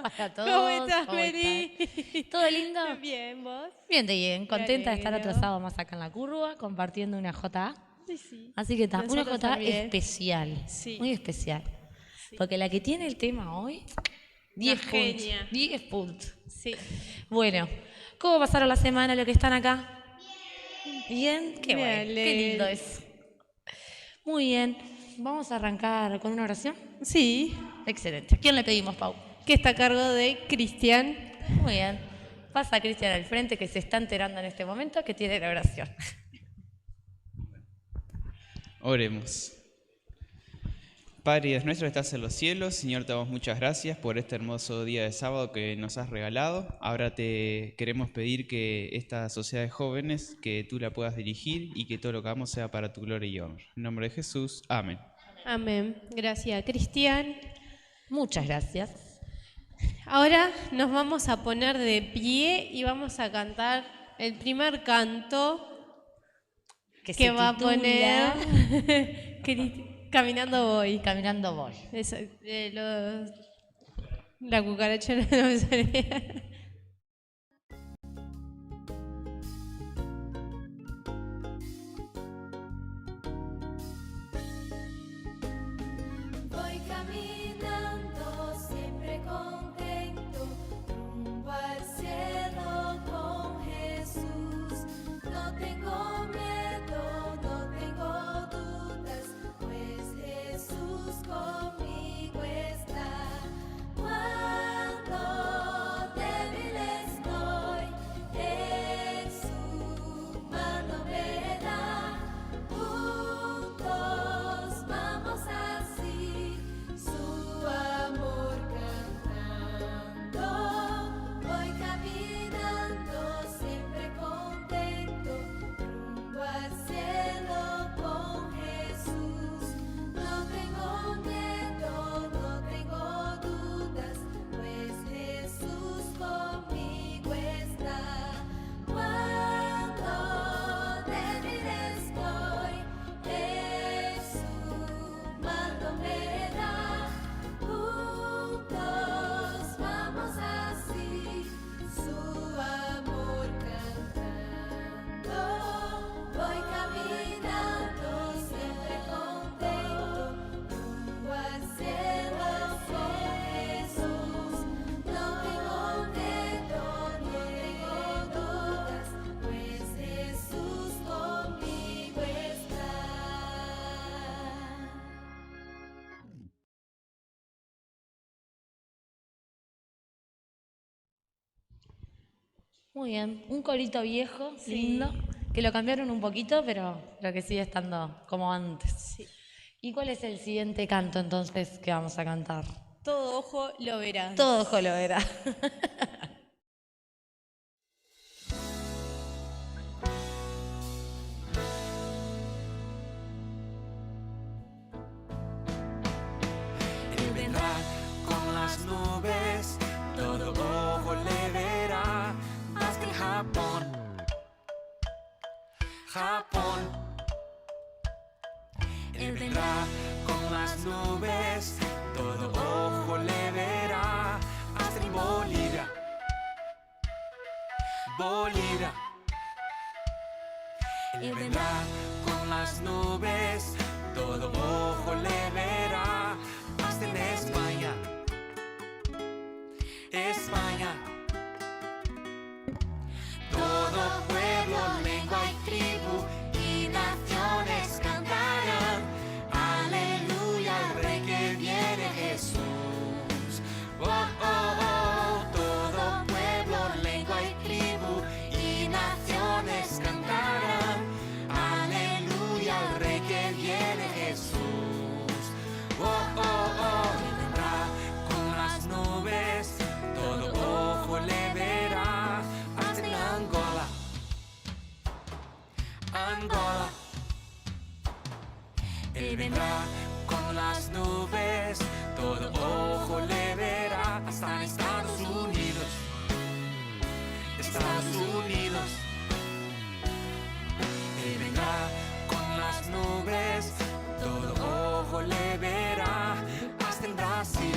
Para todos. ¿Cómo estás, ¿Cómo Mary? están? ¿Todo lindo? Bien, ¿vos? Bien, de bien. Contenta de estar alegro. otro sábado más acá en la curva, compartiendo una JA. Sí. Así que está, una Nosotros JA también. especial. Sí. Muy especial. Sí. Porque la que tiene el tema hoy, 10 Una puntos. genia. 10 puntos. Sí. Bueno, ¿cómo pasaron la semana los que están acá? Bien, qué Me bueno, qué lindo alegro. es. Muy bien, vamos a arrancar con una oración. Sí. Excelente. ¿A quién le pedimos, Pau? Que está a cargo de Cristian. Muy bien. Pasa a Cristian al frente, que se está enterando en este momento que tiene la oración. Oremos. Padre Dios nuestro que estás en los cielos, Señor, te damos muchas gracias por este hermoso día de sábado que nos has regalado. Ahora te queremos pedir que esta sociedad de jóvenes, que tú la puedas dirigir y que todo lo que hagamos sea para tu gloria y honor. En nombre de Jesús, amén. Amén. Gracias, Cristian. Muchas gracias. Ahora nos vamos a poner de pie y vamos a cantar el primer canto Que que se va a titula poner Caminando voy. Caminando voy. Eso, la cucaracha no me salía. Voy caminando siempre contento, rumbo al cielo con Jesús. No tengo miedo, no tengo dudas, pues Jesús conmigo está. Cuando débil estoy, en su mano me da. Juntos vamos así, su amor cantando. Voy caminando siempre contento, rumbo al cielo con Jesús. No tengo miedo, no tengo dudas, pues Jesús conmigo está. Cuando débil estoy, en su mano me da. Juntos vamos así, su amor cantando. Voy caminando siempre contento, rumbo al cielo con Jesús. No tengo miedo, no tengo dudas, pues Jesús conmigo está. Muy bien. Un corito viejo, lindo, que lo cambiaron un poquito, pero lo que sigue estando como antes. Sí. ¿Y cuál es el siguiente canto entonces que vamos a cantar? Todo ojo lo verás. Todo ojo lo verá. Él vendrá con las nubes, todo ojo le verá, hasta en Japón. Él vendrá con las nubes, todo ojo le verá, hasta en Bolivia. Él vendrá con las nubes, todo ojo le verá, hasta en España. Todo pueblo, lengua y tribu y naciones cantarán aleluya al Rey que viene, Jesús. Oh, oh, oh. Todo pueblo, lengua y tribu y naciones cantarán aleluya al Rey que viene, Jesús. Oh, oh, oh. Él vendrá con las nubes, todo ojo le verá, hasta en Angola. Él vendrá con las nubes, todo ojo le verá, hasta en Estados Unidos. Él vendrá con las nubes, todo ojo le verá, hasta en Brasil.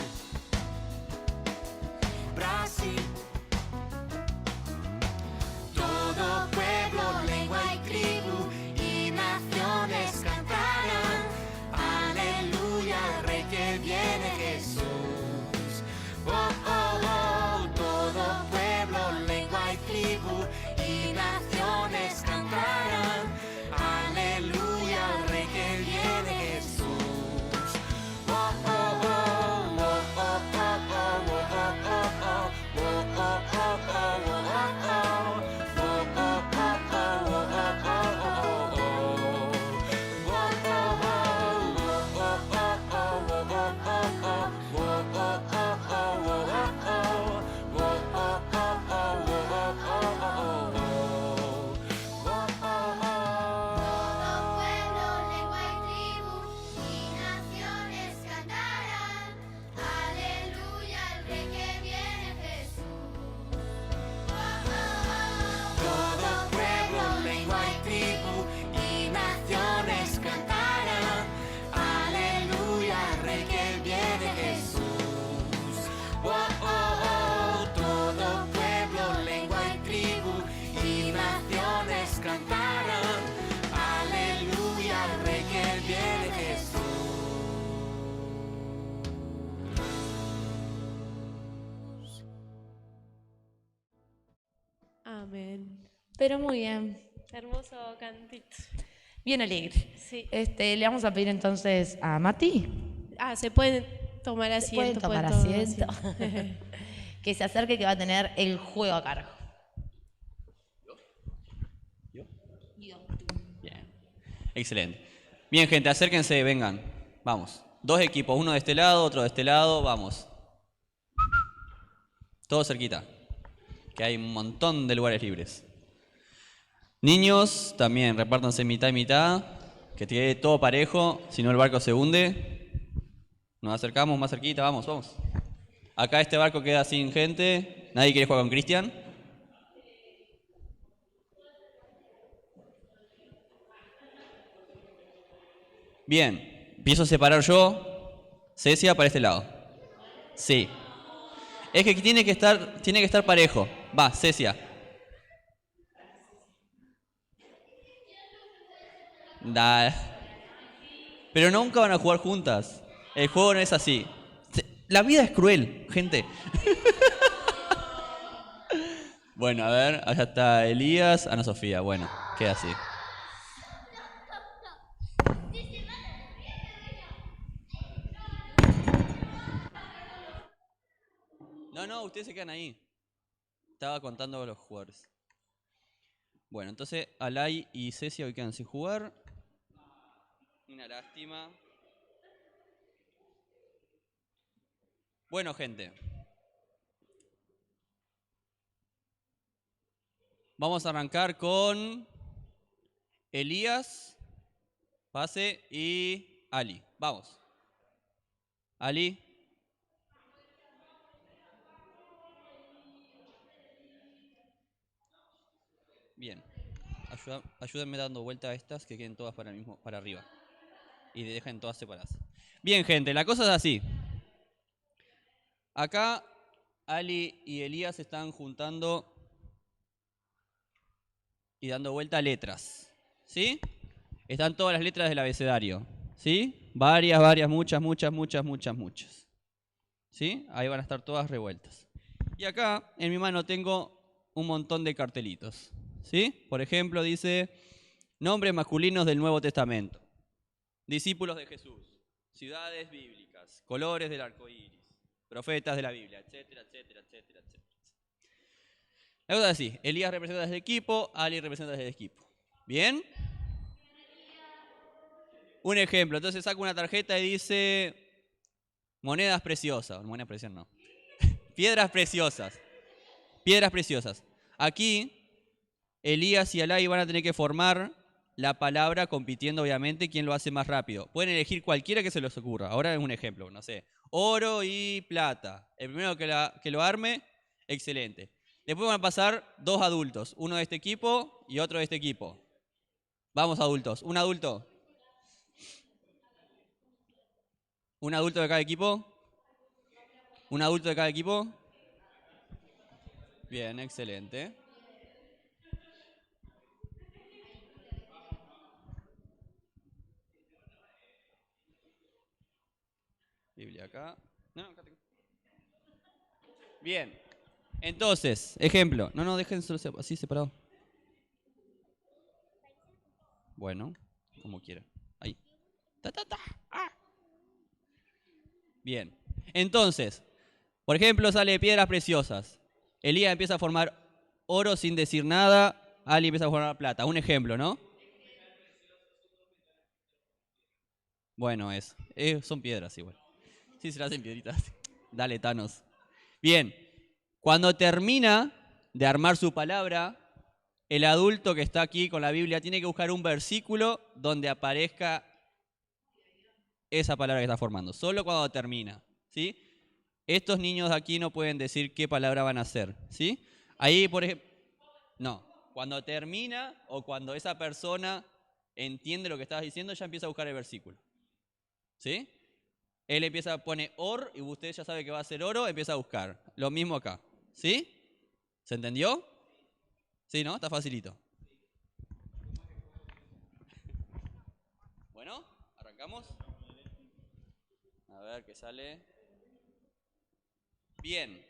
Pero muy bien. Hermoso cantito. Bien alegre. Sí. Le vamos a pedir entonces a Mati. Se pueden tomar Pueden asiento. tomar asiento. Que se acerque, que va a tener el juego a cargo. Bien. Excelente. Bien, gente, acérquense, vengan. Vamos. 2 equipos, uno de este lado, otro de este lado. Vamos. Todo cerquita. Que hay un montón de lugares libres. Niños, también, repártanse mitad y mitad. Que quede todo parejo, si no el barco se hunde. Nos acercamos más cerquita, vamos, vamos. Acá este barco queda sin gente. ¿Nadie quiere jugar con Cristian? Bien, empiezo a separar yo. Cecia para este lado. Sí. Es que tiene que estar parejo. Va, Cecia. Pero nunca van a jugar juntas. El juego no es así. La vida es cruel, gente. Bueno, a ver, allá está Elías, Ana Sofía. Bueno, queda así. No, ustedes se quedan ahí. Estaba contando los jugadores. Bueno, entonces Alay y Cecia hoy quedan sin jugar. Una lástima. Bueno, gente. Vamos a arrancar con Elías, Pase y Ali. Vamos. Ali. Bien. Ayúdenme dando vuelta a estas que queden todas para arriba. Y dejen todas separadas. Bien, gente, la cosa es así. Acá Ali y Elías están juntando y dando vuelta a letras. ¿Sí? Están todas las letras del abecedario. ¿Sí? Varias, muchas. ¿Sí? Ahí van a estar todas revueltas. Y acá en mi mano tengo un montón de cartelitos. ¿Sí? Por ejemplo, dice nombres masculinos del Nuevo Testamento. Discípulos de Jesús. Ciudades bíblicas. Colores del arco iris. Profetas de la Biblia, etcétera. La cosa es así. Elías representa desde el equipo, Ali representa desde el equipo. ¿Bien? Un ejemplo. Entonces saco una tarjeta y dice monedas preciosas. Monedas preciosas no. Piedras preciosas. Aquí Elías y Alay van a tener que formar la palabra compitiendo, obviamente, quién lo hace más rápido. Pueden elegir cualquiera que se les ocurra. Ahora es un ejemplo, no sé. Oro y plata. El primero que lo arme, excelente. Después van a pasar 2 adultos. Uno de este equipo y otro de este equipo. Vamos, adultos. Un adulto. Un adulto de cada equipo. Un adulto de cada equipo. Bien, excelente. Biblia acá. No, acá tengo. Bien. Entonces, ejemplo. No, déjenselo así separado. Bueno, como quiera. Ahí. Ah. Bien. Entonces, por ejemplo, sale piedras preciosas. Elías empieza a formar oro sin decir nada. Ali empieza a formar plata. Un ejemplo, ¿no? Bueno, son piedras igual. Sí, se le hacen piedritas. Dale, Thanos. Bien. Cuando termina de armar su palabra, el adulto que está aquí con la Biblia tiene que buscar un versículo donde aparezca esa palabra que está formando. Solo cuando termina. ¿Sí? Estos niños de aquí no pueden decir qué palabra van a hacer. ¿Sí? Ahí, por ejemplo, no. Cuando termina o cuando esa persona entiende lo que estás diciendo, ya empieza a buscar el versículo. ¿Sí? Él pone or y usted ya sabe que va a ser oro, empieza a buscar. Lo mismo acá. ¿Sí? ¿Se entendió? Sí, ¿no? Está facilito. Bueno, arrancamos. A ver qué sale. Bien.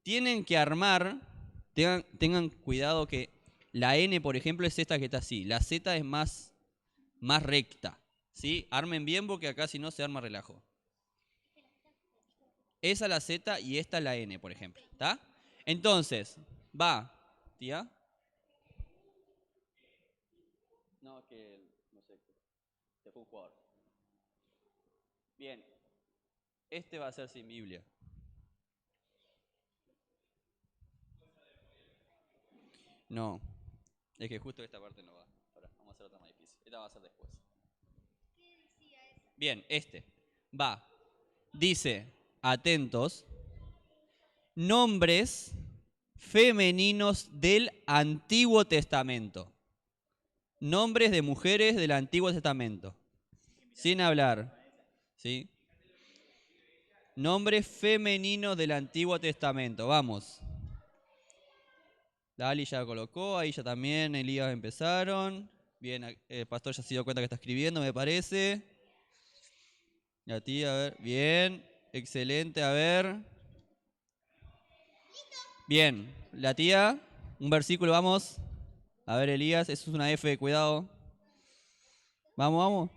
Tienen que armar, tengan cuidado que La N, por ejemplo, es esta que está así. La Z es más recta. ¿Sí? Armen bien porque acá si no se arma relajo. Esa es la Z y esta es la N, por ejemplo. ¿Está? Entonces, va, tía. No, es que, no sé, se fue un jugador. Bien, este va a ser sin Biblia. No, es que justo esta parte no va. Ahora, vamos a hacer otra más difícil. Esta va a ser después. Bien, este. Va. Dice, atentos, nombres femeninos del Antiguo Testamento. Nombres de mujeres del Antiguo Testamento. Sin hablar. ¿Sí? Nombres femeninos del Antiguo Testamento. Vamos. Dali ya colocó, ahí ya también, Elías empezaron. Bien, el pastor ya se dio cuenta que está escribiendo, me parece. La tía, a ver, bien, excelente, a ver. Bien, la tía, un versículo, vamos. A ver, Elías, eso es una F, cuidado. Vamos, vamos.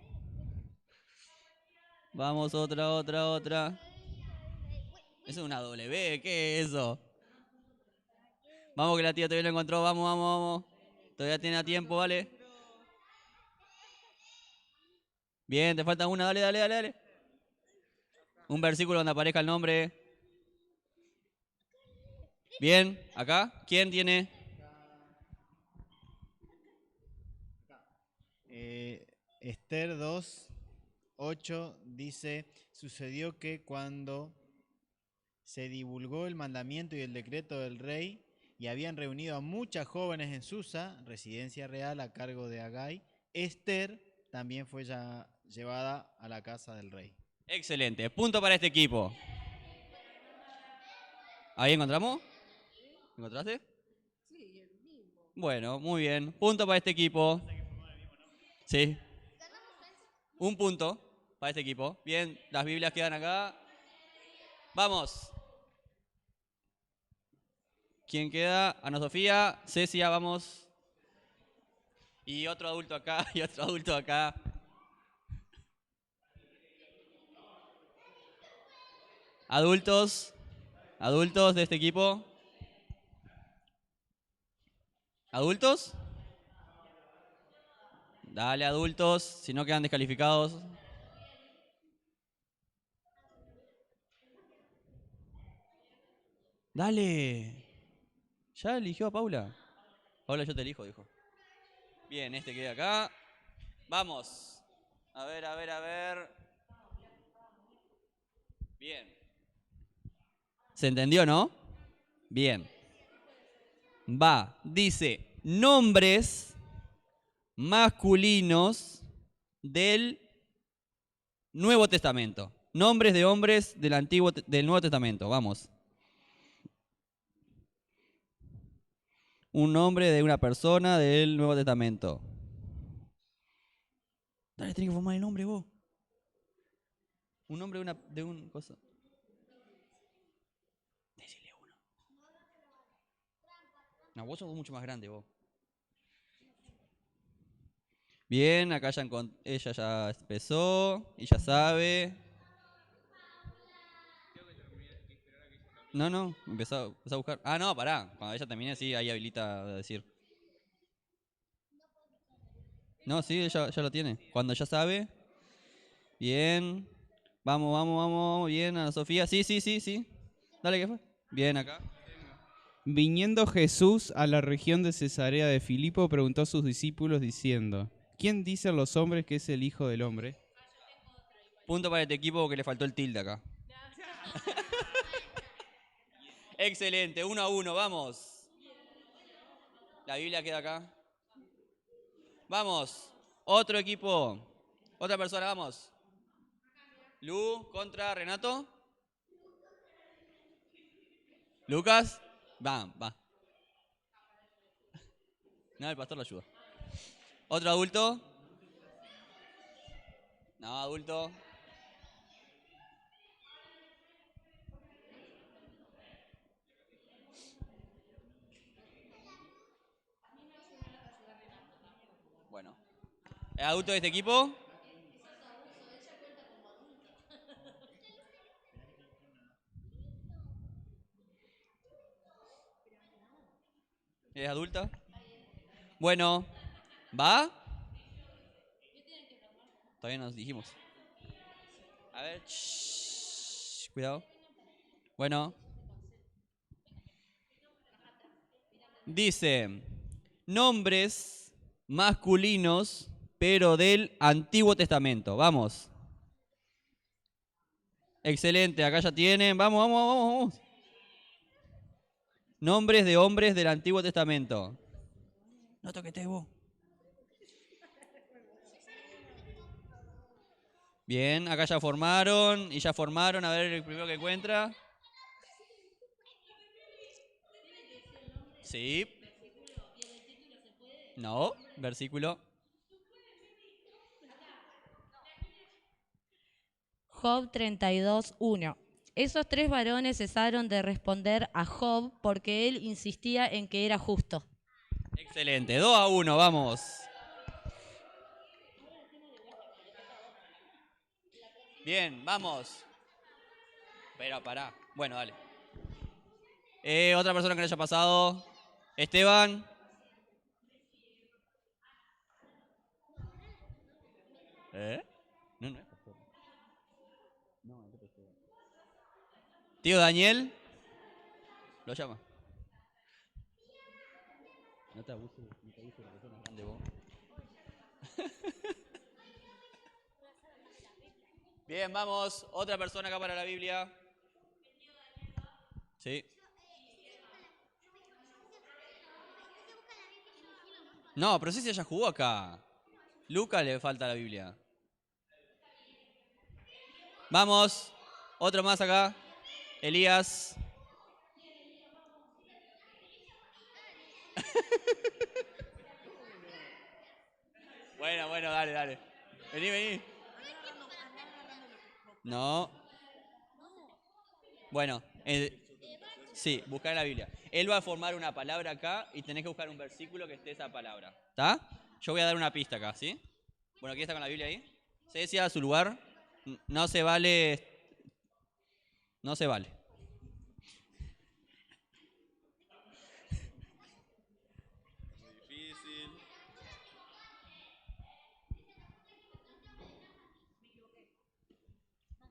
Vamos, otra. Eso es una W, ¿qué es eso? Vamos que la tía todavía lo encontró, vamos. Todavía tiene tiempo, ¿vale? Bien, te falta una, dale. Un versículo donde aparezca el nombre. Bien, acá, ¿quién tiene? Esther 2:8 dice, sucedió que cuando se divulgó el mandamiento y el decreto del rey y habían reunido a muchas jóvenes en Susa, residencia real a cargo de Agai, Esther también fue ya llevada a la casa del rey. Excelente, punto para este equipo. ¿Ahí encontramos? ¿Encontraste? Sí, el mismo. Bueno, muy bien. Punto para este equipo. Sí. Un punto para este equipo. Bien, las Biblias quedan acá. Vamos. ¿Quién queda? Ana Sofía, Cecia, vamos. Y otro adulto acá, y otro adulto acá. Adultos de este equipo. ¿Adultos? Dale, adultos, si no quedan descalificados. Dale. Ya eligió a Paula. Paula, yo te elijo, dijo. Bien, este queda acá. Vamos. A ver. Bien. ¿Se entendió, no? Bien. Va. Dice, nombres masculinos del Nuevo Testamento. Nombres de hombres del Nuevo Testamento. Vamos. Un nombre de una persona del Nuevo Testamento. Dale, tenés que formar el nombre vos. Un nombre de un cosa. Decile uno. No, vos sos mucho más grande, vos. Bien, acá ella ya empezó y ya sabe. No, empezó a buscar. Ah, no, pará. Cuando ella termine, sí, ahí habilita a decir. No, sí, ella ya lo tiene. Cuando ya sabe. Bien. Vamos. Bien, Ana Sofía. Sí. Dale, ¿qué fue? Bien, acá. Viniendo Jesús a la región de Cesarea de Filipo, preguntó a sus discípulos diciendo, ¿quién dicen los hombres que es el Hijo del Hombre? Punto para este equipo que le faltó el tilde acá. Excelente, 1-1, vamos. La Biblia queda acá. Vamos, otro equipo. Otra persona, vamos. Lu contra Renato. Lucas. Va. No, el pastor lo ayuda. ¿Otro adulto? No, adulto. ¿El adulto de este equipo? ¿Es adulta? Bueno, ¿va? Todavía nos dijimos. A ver, cuidado. Bueno. Dice, nombres masculinos, pero del Antiguo Testamento. Vamos. Excelente, acá ya tienen. Vamos, vamos, vamos, vamos. Nombres de hombres del Antiguo Testamento. No toquetes vos. Bien, acá ya formaron y ya formaron. A ver el primero que encuentra. Sí. No, versículo. Job 32:1. Esos 3 varones cesaron de responder a Job porque él insistía en que era justo. Excelente, 2-1, vamos. Bien, vamos. Pero pará. Bueno, dale. Otra persona que le haya pasado. Esteban. No, no es pastor. No, es pastor. Tío Daniel. Lo llama. No te abuses, no te abuses, la persona es grande vos. Bien, vamos. Otra persona acá para la Biblia. Sí. No, pero sí se ya jugó acá. Luca le falta la Biblia. Vamos. Otro más acá. Elías. Bueno, dale, dale. Vení, vení. No. Bueno, sí, buscar en la Biblia. Él va a formar una palabra acá y tenés que buscar un versículo que esté esa palabra. ¿Está? Yo voy a dar una pista acá, ¿sí? Bueno, ¿quién está con la Biblia ahí? Ceci a su lugar. No se vale. No se vale. Difícil.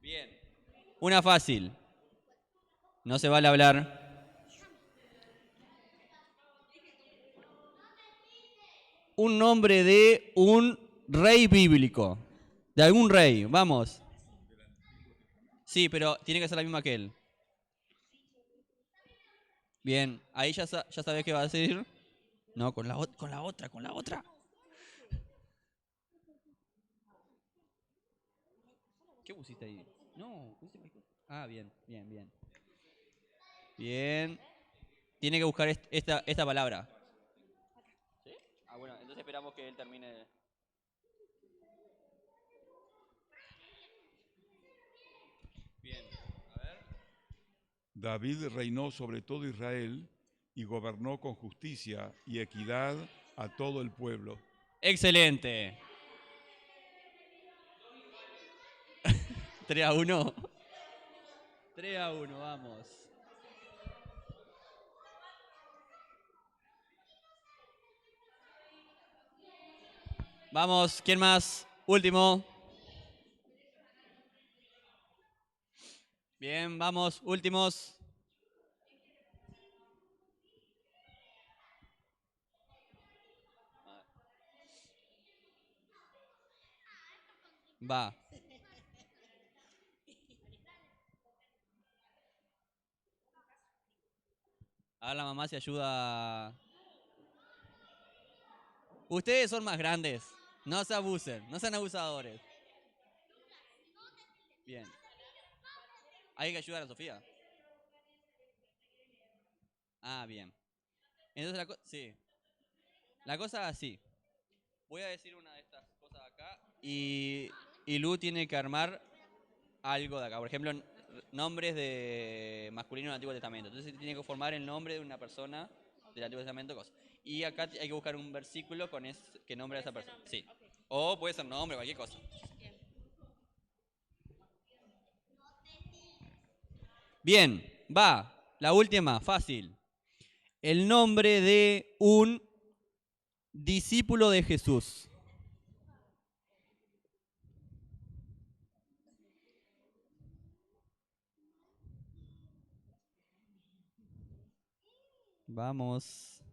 Bien. Una fácil. No se vale hablar. Un nombre de un rey bíblico. De algún rey, vamos. Sí, pero tiene que ser la misma que él. Bien, ahí ya sabes qué va a decir. No, con la otra. ¿Qué pusiste ahí? No, pusiste... Ah, bien. Bien. Tiene que buscar esta palabra. ¿Sí? Ah, bueno, entonces esperamos que él termine. Bien, a ver. David reinó sobre todo Israel y gobernó con justicia y equidad a todo el pueblo. Excelente. 3-1. 3-1, vamos. Vamos, ¿quién más? Último. Bien, vamos, últimos. Va. A ver la mamá si ayuda. Ustedes son más grandes. No se abusen, no sean abusadores. Bien. Hay que ayudar a Sofía. Ah, bien. Entonces sí. La cosa es así. Voy a decir una de estas cosas acá y Lu tiene que armar algo de acá. Por ejemplo, nombres de masculino del Antiguo Testamento. Entonces tiene que formar el nombre de una persona del Antiguo Testamento, cosas. Y acá hay que buscar un versículo con que nombre a esa persona. Sí. O puede ser nombre, cualquier cosa. Bien, va. La última, fácil. El nombre de un discípulo de Jesús. Vamos.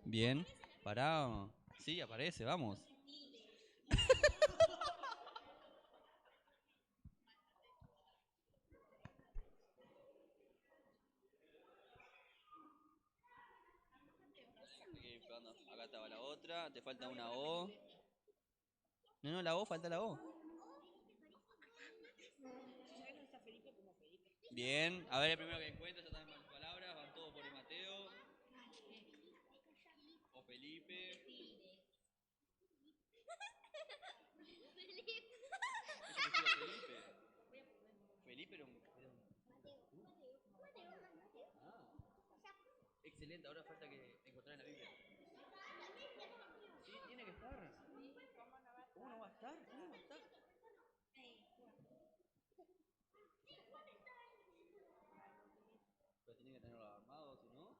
Bien. Pará. Sí, aparece, vamos. Acá estaba la otra. Te falta una O. No, la O, falta la O. Bien. A ver, el primero que encuentre, ya también las palabras. Van todos por el Mateo. O Felipe. Felipe era un... Excelente, ahora falta que encontrar en la Biblia. Sí, tiene que estar. ¿Cómo no va a estar? ¿Cómo no va a estar? Pero tiene que tenerlo armado, si no.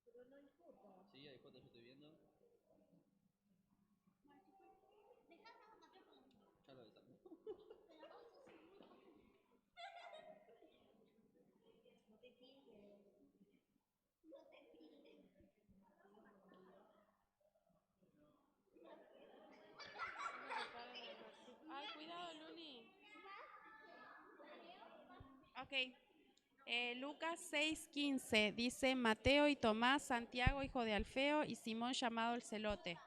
Pero no hay foto. Sí, hay fotos, yo estoy viendo. Ya lo desarmó. Ay, cuidado, Luli. Ok. Lucas 6:15 dice: Mateo y Tomás, Santiago, hijo de Alfeo, y Simón, llamado el Celote.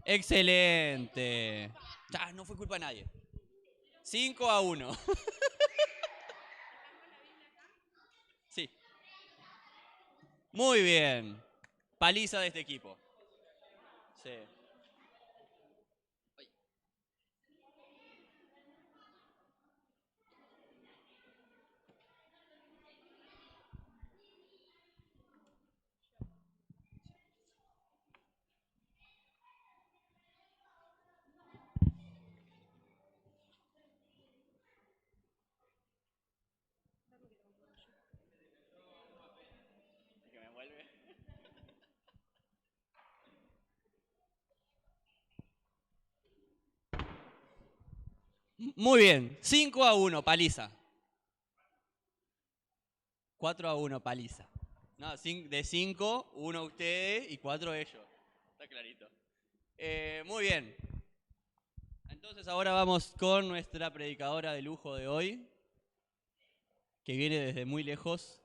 Excelente. Ya, no fue culpa de nadie. 5-1. Sí. Muy bien. Paliza de este equipo. Sí. Ay. Que me vuelve. Muy bien. 5-1, paliza. 4-1, paliza. No, de 5, 1 ustedes y 4 ellos. Está clarito. Muy bien. Entonces ahora vamos con nuestra predicadora de lujo de hoy, que viene desde muy lejos.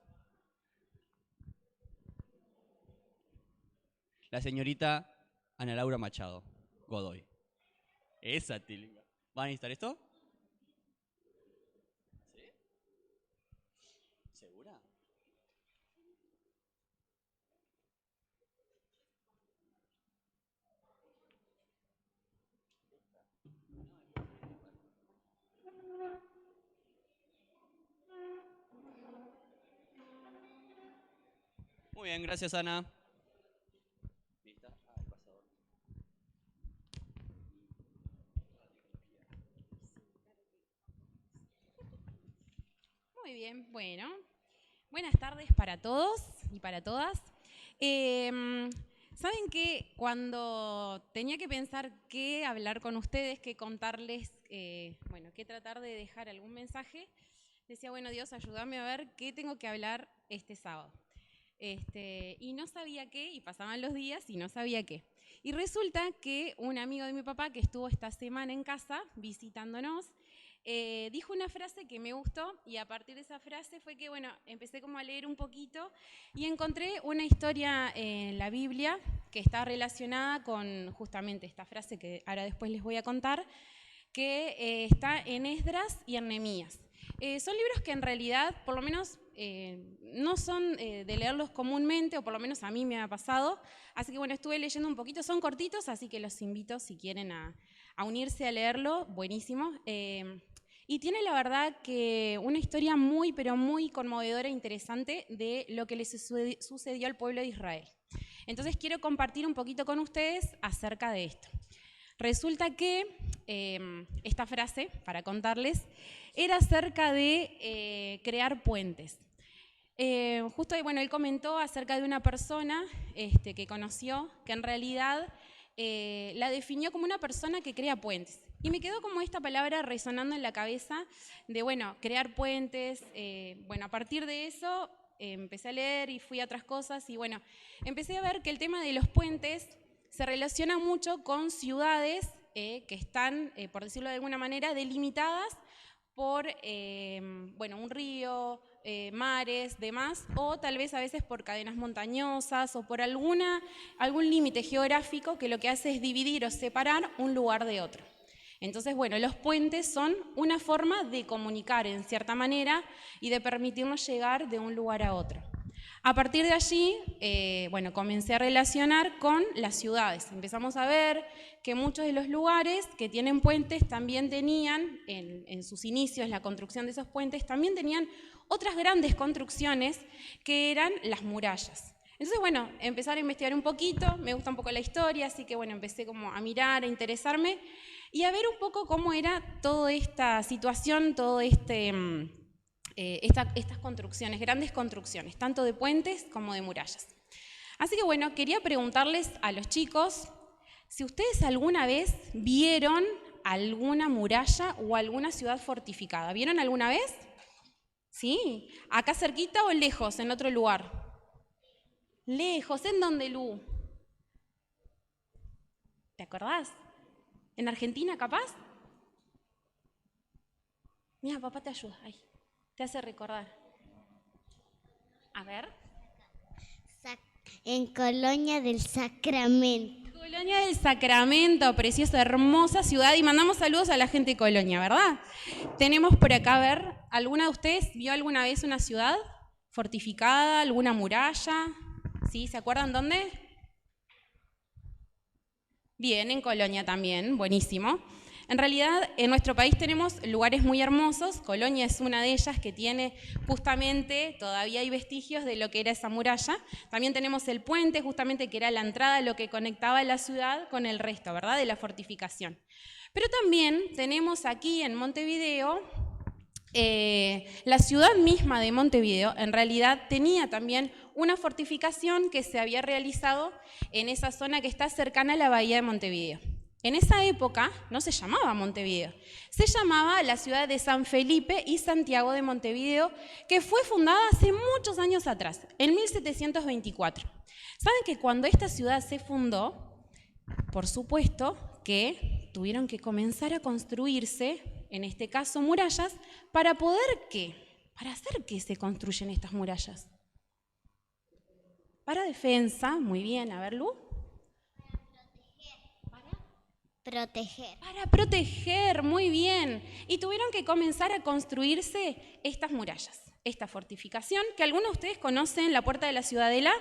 La señorita Ana Laura Machado Godoy. Esa tilinga. ¿Van a necesitar esto? ¿Sí? ¿Segura? Muy bien, gracias Ana. ¿Lista? Ah, el pasador. Muy bien, bueno. Buenas tardes para todos y para todas. Saben que cuando tenía que pensar qué hablar con ustedes, qué contarles, qué tratar de dejar algún mensaje, decía, bueno, Dios, ayúdame a ver qué tengo que hablar este sábado. Y no sabía qué, y pasaban los días y no sabía qué. Y resulta que un amigo de mi papá que estuvo esta semana en casa visitándonos, dijo una frase que me gustó y a partir de esa frase fue que, empecé como a leer un poquito y encontré una historia en la Biblia que está relacionada con justamente esta frase que ahora después les voy a contar, que está en Esdras y en Nehemías. Son libros que en realidad, por lo menos, no son de leerlos comúnmente, o por lo menos a mí me ha pasado, así que estuve leyendo un poquito, son cortitos, así que los invito si quieren a unirse a leerlo, buenísimo. Y tiene la verdad que una historia muy, pero muy conmovedora e interesante de lo que le sucedió al pueblo de Israel. Entonces quiero compartir un poquito con ustedes acerca de esto. Resulta que esta frase, para contarles, era acerca de crear puentes. Justo ahí, él comentó acerca de una persona que conoció, que en realidad la definió como una persona que crea puentes. Y me quedó como esta palabra resonando en la cabeza de, crear puentes. A partir de eso empecé a leer y fui a otras cosas y empecé a ver que el tema de los puentes se relaciona mucho con ciudades que están, por decirlo de alguna manera, delimitadas por un río, mares, demás, o tal vez a veces por cadenas montañosas o por algún límite geográfico que lo que hace es dividir o separar un lugar de otro. Entonces, los puentes son una forma de comunicar en cierta manera y de permitirnos llegar de un lugar a otro. A partir de allí, comencé a relacionar con las ciudades. Empezamos a ver que muchos de los lugares que tienen puentes también tenían, en sus inicios, la construcción de esos puentes, también tenían otras grandes construcciones que eran las murallas. Entonces, empezar a investigar un poquito, me gusta un poco la historia, así que empecé como a mirar, a interesarme y a ver un poco cómo era toda esta situación, todo estas construcciones, grandes construcciones, tanto de puentes como de murallas. Así que quería preguntarles a los chicos si ustedes alguna vez vieron alguna muralla o alguna ciudad fortificada. ¿Vieron alguna vez? ¿Sí? ¿Acá cerquita o lejos, en otro lugar? Lejos, ¿en dónde, Lu? ¿Te acordás? ¿En Argentina, capaz? Mira, papá te ayuda, ahí. Te hace recordar. A ver. En Colonia del Sacramento. Colonia del Sacramento, preciosa, hermosa ciudad. Y mandamos saludos a la gente de Colonia, ¿verdad? Tenemos por acá, a ver, ¿alguna de ustedes vio alguna vez una ciudad fortificada, alguna muralla? ¿Sí? ¿Se acuerdan dónde? Bien, en Colonia también, buenísimo. En realidad, en nuestro país tenemos lugares muy hermosos. Colonia es una de ellas que tiene justamente, todavía hay vestigios de lo que era esa muralla. También tenemos el puente, justamente que era la entrada, lo que conectaba la ciudad con el resto, ¿verdad? De la fortificación. Pero también tenemos aquí en Montevideo, la ciudad misma de Montevideo en realidad tenía también una fortificación que se había realizado en esa zona que está cercana a la bahía de Montevideo. En esa época no se llamaba Montevideo, se llamaba la ciudad de San Felipe y Santiago de Montevideo, que fue fundada hace muchos años atrás, en 1724. ¿Saben que cuando esta ciudad se fundó, por supuesto que tuvieron que comenzar a construirse, en este caso murallas, para poder ¿qué? ¿Para hacer qué se construyen estas murallas? Para defensa, muy bien, a ver, Lu. Proteger. Para proteger, muy bien. Y tuvieron que comenzar a construirse estas murallas, esta fortificación, que algunos de ustedes conocen, la Puerta de la Ciudadela.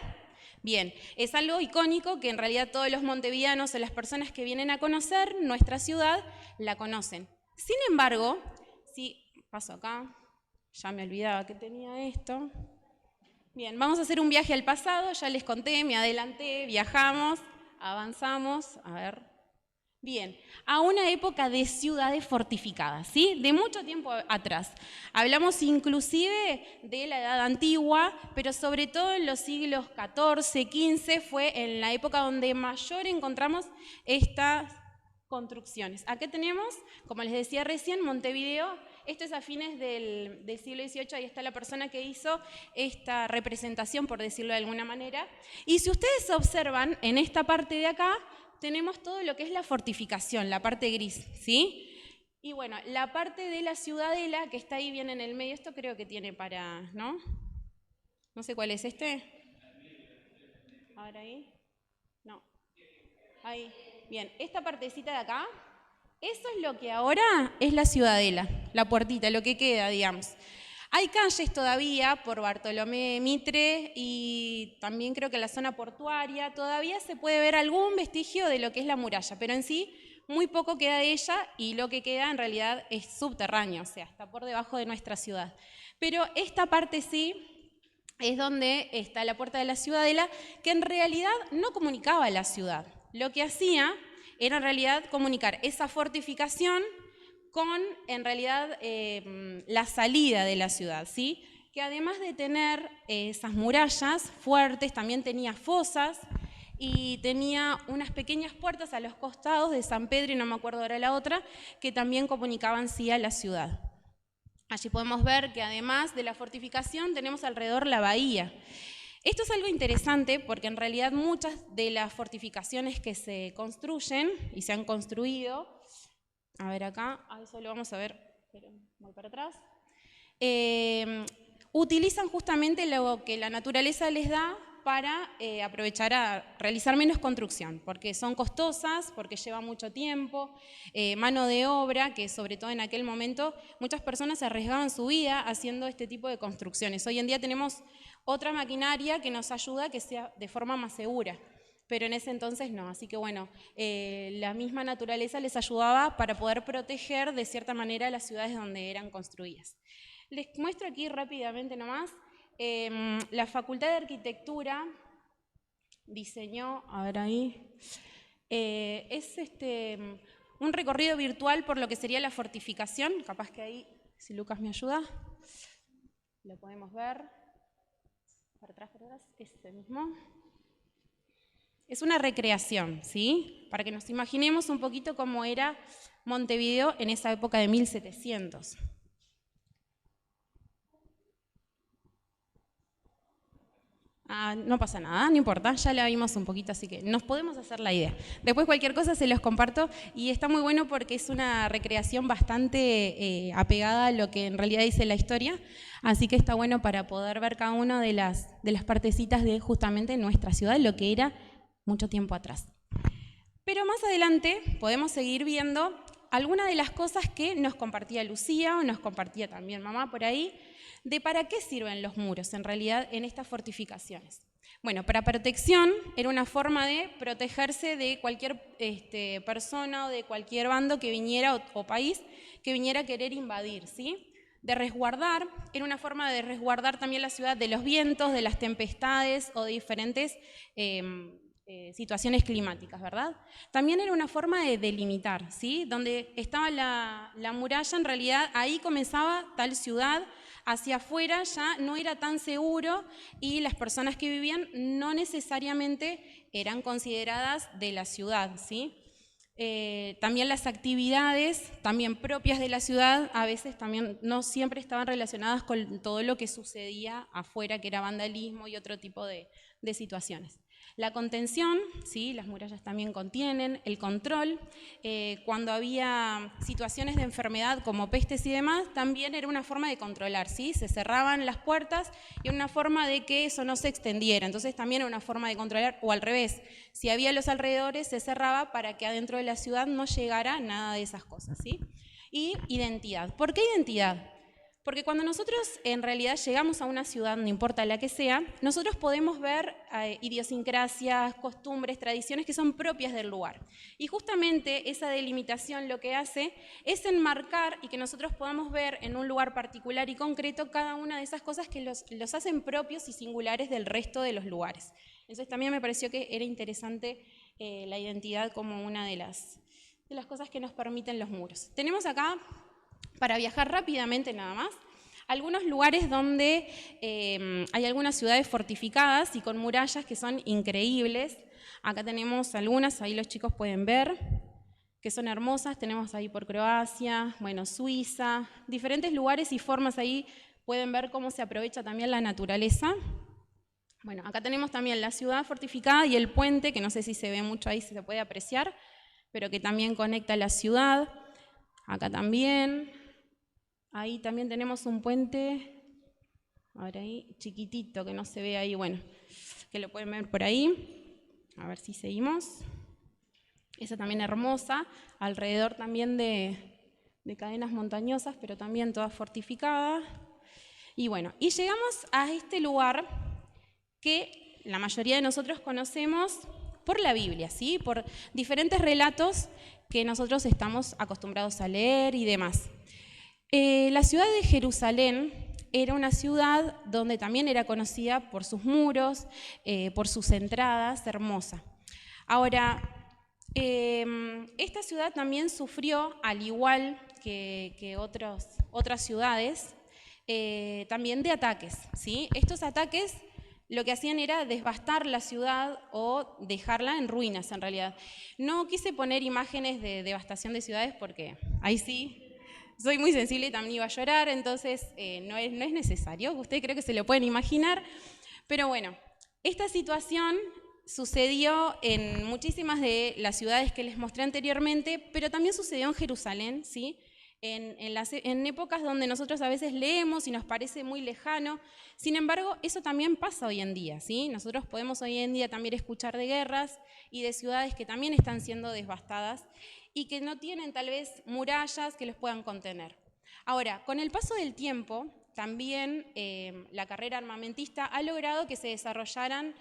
Bien, es algo icónico que en realidad todos los montevideanos o las personas que vienen a conocer nuestra ciudad la conocen. Sin embargo, si paso acá, ya me olvidaba que tenía esto. Bien, vamos a hacer un viaje al pasado, ya les conté, me adelanté, viajamos, avanzamos, a ver. Bien, a una época de ciudades fortificadas, ¿sí? De mucho tiempo atrás. Hablamos inclusive de la Edad Antigua, pero sobre todo en los siglos XIV, XV, fue en la época donde mayor encontramos estas construcciones. Acá tenemos, como les decía recién, Montevideo. Esto es a fines del siglo XVIII, ahí está la persona que hizo esta representación, por decirlo de alguna manera. Y si ustedes observan, en esta parte de acá, tenemos todo lo que es la fortificación, la parte gris, ¿sí? Y bueno, la parte de la ciudadela, que está ahí bien en el medio, esto creo que tiene para, ¿no? No sé cuál es este. Ahora ahí. No. Ahí. Bien, esta partecita de acá, eso es lo que ahora es la ciudadela, la puertita, lo que queda, digamos. Hay calles todavía por Bartolomé Mitre y también creo que en la zona portuaria todavía se puede ver algún vestigio de lo que es la muralla, pero en sí muy poco queda de ella y lo que queda en realidad es subterráneo, o sea, está por debajo de nuestra ciudad. Pero esta parte sí, es donde está la puerta de la ciudadela, que en realidad no comunicaba la ciudad. Lo que hacía era en realidad comunicar esa fortificación con, en realidad, la salida de la ciudad, ¿sí? Que además de tener esas murallas fuertes, también tenía fosas y tenía unas pequeñas puertas a los costados de San Pedro, y no me acuerdo ahora la otra, que también comunicaban sí a la ciudad. Allí podemos ver que además de la fortificación tenemos alrededor la bahía. Esto es algo interesante porque en realidad muchas de las fortificaciones que se construyen y se han construido, a ver acá, a eso lo vamos a ver, voy para atrás, utilizan justamente lo que la naturaleza les da para aprovechar a realizar menos construcción, porque son costosas, porque lleva mucho tiempo, mano de obra, que sobre todo en aquel momento muchas personas arriesgaban su vida haciendo este tipo de construcciones. Hoy en día tenemos otra maquinaria que nos ayuda a que sea de forma más segura, pero en ese entonces no. Así que bueno, la misma naturaleza les ayudaba para poder proteger de cierta manera las ciudades donde eran construidas. Les muestro aquí rápidamente nomás. La Facultad de Arquitectura diseñó, a ver ahí, es un recorrido virtual por lo que sería la fortificación. Capaz que ahí, si Lucas me ayuda, lo podemos ver. Para atrás, este mismo. Es una recreación, ¿sí? Para que nos imaginemos un poquito cómo era Montevideo en esa época de 1700. No pasa nada, no importa, ya la vimos un poquito, así que nos podemos hacer la idea. Después cualquier cosa se los comparto y está muy bueno porque es una recreación bastante apegada a lo que en realidad dice la historia, así que está bueno para poder ver cada una de las partecitas de justamente nuestra ciudad, lo que era mucho tiempo atrás. Pero más adelante podemos seguir viendo algunas de las cosas que nos compartía Lucía o nos compartía también mamá por ahí, de para qué sirven los muros en realidad en estas fortificaciones. Bueno, para protección era una forma de protegerse de cualquier persona o de cualquier bando que viniera o país que viniera a querer invadir, ¿sí? De resguardar, era una forma de resguardar también la ciudad de los vientos, de las tempestades o de diferentes situaciones climáticas, ¿verdad? También era una forma de delimitar, ¿sí? Donde estaba la muralla, en realidad ahí comenzaba tal ciudad, hacia afuera ya no era tan seguro y las personas que vivían no necesariamente eran consideradas de la ciudad, ¿sí? También las actividades también propias de la ciudad a veces también no siempre estaban relacionadas con todo lo que sucedía afuera, que era vandalismo y otro tipo de situaciones. La contención, ¿sí? Las murallas también contienen, el control, cuando había situaciones de enfermedad como pestes y demás, también era una forma de controlar, ¿sí? Se cerraban las puertas y era una forma de que eso no se extendiera, entonces también era una forma de controlar, o al revés, si había los alrededores se cerraba para que adentro de la ciudad no llegara nada de esas cosas, ¿sí? Y identidad. ¿Por qué identidad? Porque cuando nosotros en realidad llegamos a una ciudad, no importa la que sea, nosotros podemos ver idiosincrasias, costumbres, tradiciones que son propias del lugar. Y justamente esa delimitación lo que hace es enmarcar y que nosotros podamos ver en un lugar particular y concreto cada una de esas cosas que los hacen propios y singulares del resto de los lugares. Entonces también me pareció que era interesante la identidad como una de las cosas que nos permiten los muros. Tenemos acá, para viajar rápidamente nada más, algunos lugares donde hay algunas ciudades fortificadas y con murallas que son increíbles. Acá tenemos algunas, ahí los chicos pueden ver, que son hermosas. Tenemos ahí por Croacia, bueno, Suiza, diferentes lugares y formas ahí. Pueden ver cómo se aprovecha también la naturaleza. Bueno, acá tenemos también la ciudad fortificada y el puente, que no sé si se ve mucho ahí, si se puede apreciar, pero que también conecta la ciudad. Acá también. Ahí también tenemos un puente, ahora ahí, chiquitito, que no se ve ahí, bueno, que lo pueden ver por ahí. A ver si seguimos. Esa también hermosa, alrededor también de cadenas montañosas, pero también toda fortificada. Y bueno, y llegamos a este lugar que la mayoría de nosotros conocemos por la Biblia, ¿sí? Por diferentes relatos que nosotros estamos acostumbrados a leer y demás. La ciudad de Jerusalén era una ciudad donde también era conocida por sus muros, por sus entradas, hermosa. Ahora, esta ciudad también sufrió, al igual que otras ciudades, también de ataques, ¿sí? Estos ataques lo que hacían era devastar la ciudad o dejarla en ruinas, en realidad. No quise poner imágenes de devastación de ciudades porque ahí sí soy muy sensible y también iba a llorar, entonces no es necesario. Ustedes creo que se lo pueden imaginar. Pero bueno, esta situación sucedió en muchísimas de las ciudades que les mostré anteriormente, pero también sucedió en Jerusalén, ¿sí? En épocas donde nosotros a veces leemos y nos parece muy lejano. Sin embargo, eso también pasa hoy en día, ¿sí? Nosotros podemos hoy en día también escuchar de guerras y de ciudades que también están siendo devastadas y que no tienen tal vez murallas que los puedan contener. Ahora, con el paso del tiempo, también la carrera armamentista ha logrado que se desarrollaran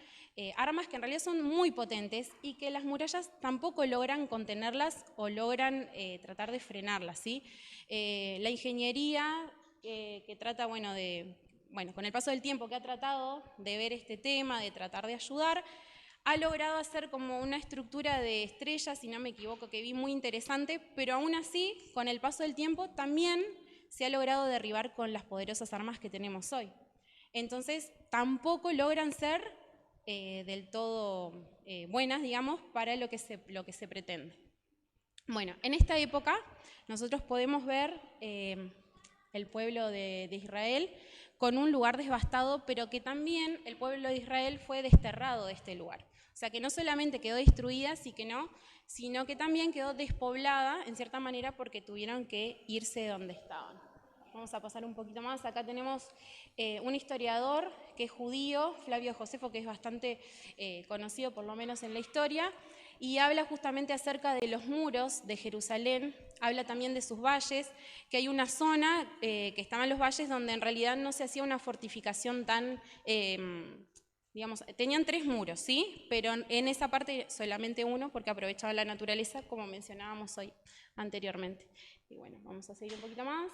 armas que en realidad son muy potentes y que las murallas tampoco logran contenerlas o logran tratar de frenarlas, ¿sí? La ingeniería que trata, con el paso del tiempo que ha tratado de ver este tema, de tratar de ayudar, ha logrado hacer como una estructura de estrellas, si no me equivoco, que vi muy interesante, pero aún así, con el paso del tiempo, también se ha logrado derribar con las poderosas armas que tenemos hoy. Entonces, tampoco logran ser del todo buenas, digamos, para lo que se pretende. Bueno, en esta época nosotros podemos ver el pueblo de Israel con un lugar devastado, pero que también el pueblo de Israel fue desterrado de este lugar. O sea, que no solamente quedó destruida, sino que también quedó despoblada, en cierta manera, porque tuvieron que irse de donde estaban. Vamos a pasar un poquito más. Acá tenemos un historiador que es judío, Flavio Josefo, que es bastante conocido, por lo menos en la historia, y habla justamente acerca de los muros de Jerusalén, habla también de sus valles, que hay una zona que estaban los valles donde en realidad no se hacía una fortificación tan, tenían 3 muros, ¿sí? Pero en esa parte solamente uno, porque aprovechaba la naturaleza, como mencionábamos hoy anteriormente. Y bueno, vamos a seguir un poquito más.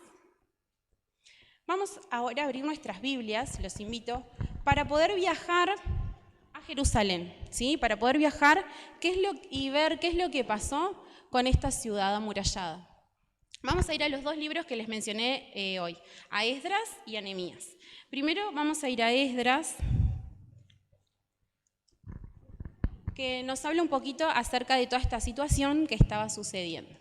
Vamos ahora a abrir nuestras Biblias, los invito, para poder viajar a Jerusalén, ¿sí? Para poder viajar y ver qué es lo que pasó con esta ciudad amurallada. Vamos a ir a los 2 libros que les mencioné hoy, a Esdras y a Nehemías. Primero vamos a ir a Esdras, que nos habla un poquito acerca de toda esta situación que estaba sucediendo.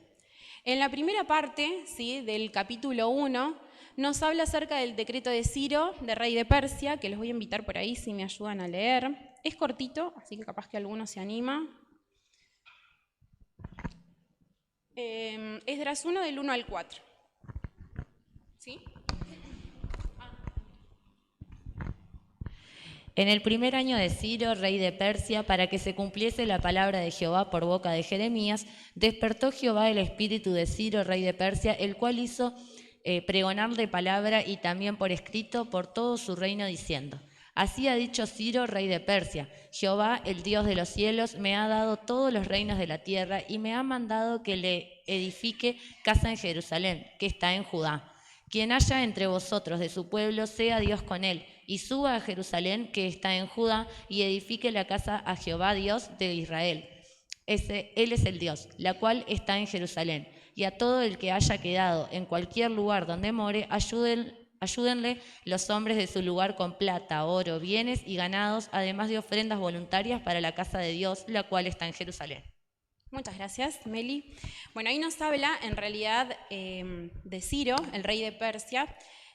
En la primera parte, ¿sí?, del capítulo 1, nos habla acerca del decreto de Ciro, de rey de Persia, que los voy a invitar por ahí si me ayudan a leer. Es cortito, así que capaz que alguno se anima. Esdras 1, del 1 al 4. ¿Sí? En el primer año de Ciro, rey de Persia, para que se cumpliese la palabra de Jehová por boca de Jeremías, despertó Jehová el espíritu de Ciro, rey de Persia, el cual hizo pregonar de palabra y también por escrito por todo su reino, diciendo: Así ha dicho Ciro, rey de Persia: Jehová, el Dios de los cielos, me ha dado todos los reinos de la tierra y me ha mandado que le edifique casa en Jerusalén, que está en Judá. Quien haya entre vosotros de su pueblo, sea Dios con él, y suba a Jerusalén, que está en Judá, y edifique la casa a Jehová, Dios de Israel. Él es el Dios, la cual está en Jerusalén. Y a todo el que haya quedado en cualquier lugar donde more, ayúdenle los hombres de su lugar con plata, oro, bienes y ganados, además de ofrendas voluntarias para la casa de Dios, la cual está en Jerusalén. Muchas gracias, Meli. Bueno, ahí nos habla en realidad de Ciro, el rey de Persia,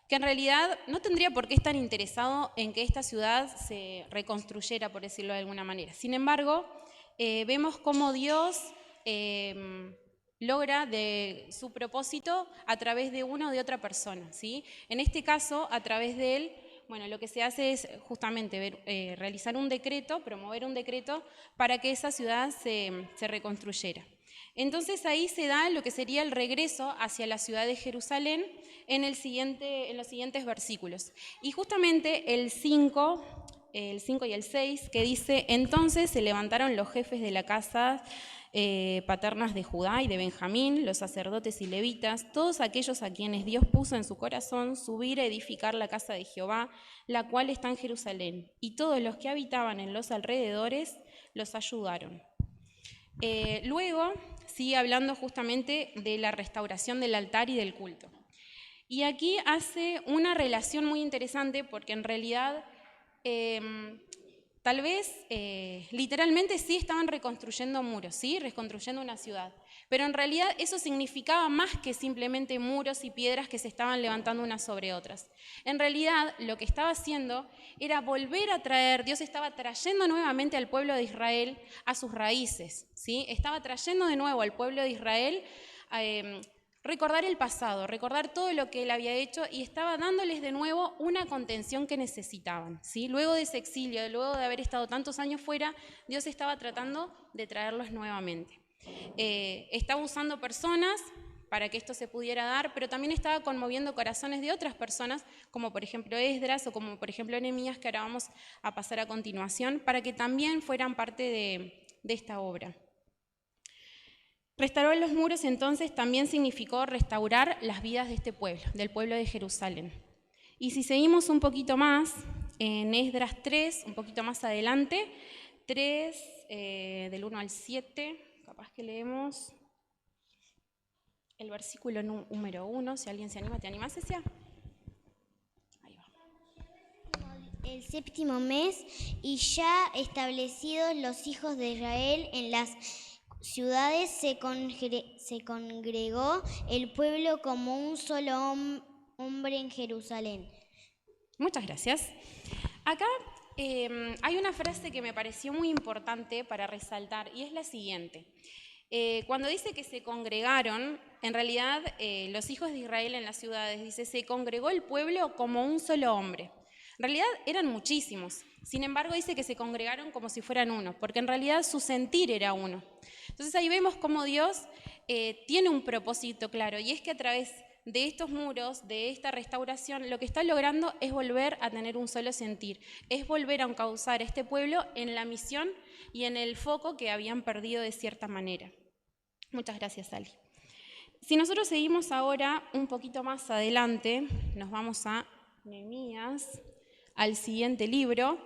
que en realidad no tendría por qué estar interesado en que esta ciudad se reconstruyera, por decirlo de alguna manera. Sin embargo, vemos cómo Dios logra de su propósito a través de una o de otra persona, ¿sí? En este caso, a través de él, bueno, lo que se hace es justamente realizar un decreto, promover un decreto para que esa ciudad se reconstruyera. Entonces ahí se da lo que sería el regreso hacia la ciudad de Jerusalén en los siguientes versículos. Y justamente el 5 y el 6, que dice: Entonces se levantaron los jefes de la casa paternas de Judá y de Benjamín, los sacerdotes y levitas, todos aquellos a quienes Dios puso en su corazón subir a edificar la casa de Jehová, la cual está en Jerusalén, y todos los que habitaban en los alrededores los ayudaron. Luego sigue hablando justamente de la restauración del altar y del culto. Y aquí hace una relación muy interesante porque en realidad tal vez literalmente sí estaban reconstruyendo muros, ¿sí? Reconstruyendo una ciudad, pero en realidad eso significaba más que simplemente muros y piedras que se estaban levantando unas sobre otras. En realidad lo que estaba haciendo era volver a traer, Dios estaba trayendo nuevamente al pueblo de Israel a sus raíces, ¿sí? Estaba trayendo de nuevo al pueblo de Israel recordar el pasado, recordar todo lo que Él había hecho y estaba dándoles de nuevo una contención que necesitaban, ¿sí? Luego de ese exilio, luego de haber estado tantos años fuera, Dios estaba tratando de traerlos nuevamente. Estaba usando personas para que esto se pudiera dar, pero también estaba conmoviendo corazones de otras personas, como por ejemplo Esdras o como por ejemplo Nehemías, que ahora vamos a pasar a continuación, para que también fueran parte de esta obra. Restaurar los muros entonces también significó restaurar las vidas de este pueblo, del pueblo de Jerusalén. Y si seguimos un poquito más, en Esdras 3, un poquito más adelante, 3, del 1 al 7, capaz que leemos el versículo número 1, si alguien se anima, ¿te animás, Cecia? Ahí va. El séptimo mes, y ya establecidos los hijos de Israel en las ciudades, se congregó el pueblo como un solo hombre en Jerusalén. Muchas gracias. Acá hay una frase que me pareció muy importante para resaltar y es la siguiente. Cuando dice que se congregaron, en realidad los hijos de Israel en las ciudades, dice, se congregó el pueblo como un solo hombre. En realidad eran muchísimos, sin embargo dice que se congregaron como si fueran uno, porque en realidad su sentir era uno. Entonces ahí vemos cómo Dios tiene un propósito claro, y es que a través de estos muros, de esta restauración, lo que está logrando es volver a tener un solo sentir, es volver a encauzar a este pueblo en la misión y en el foco que habían perdido de cierta manera. Muchas gracias, Ali. Si nosotros seguimos ahora un poquito más adelante, nos vamos a Nehemías, al siguiente libro,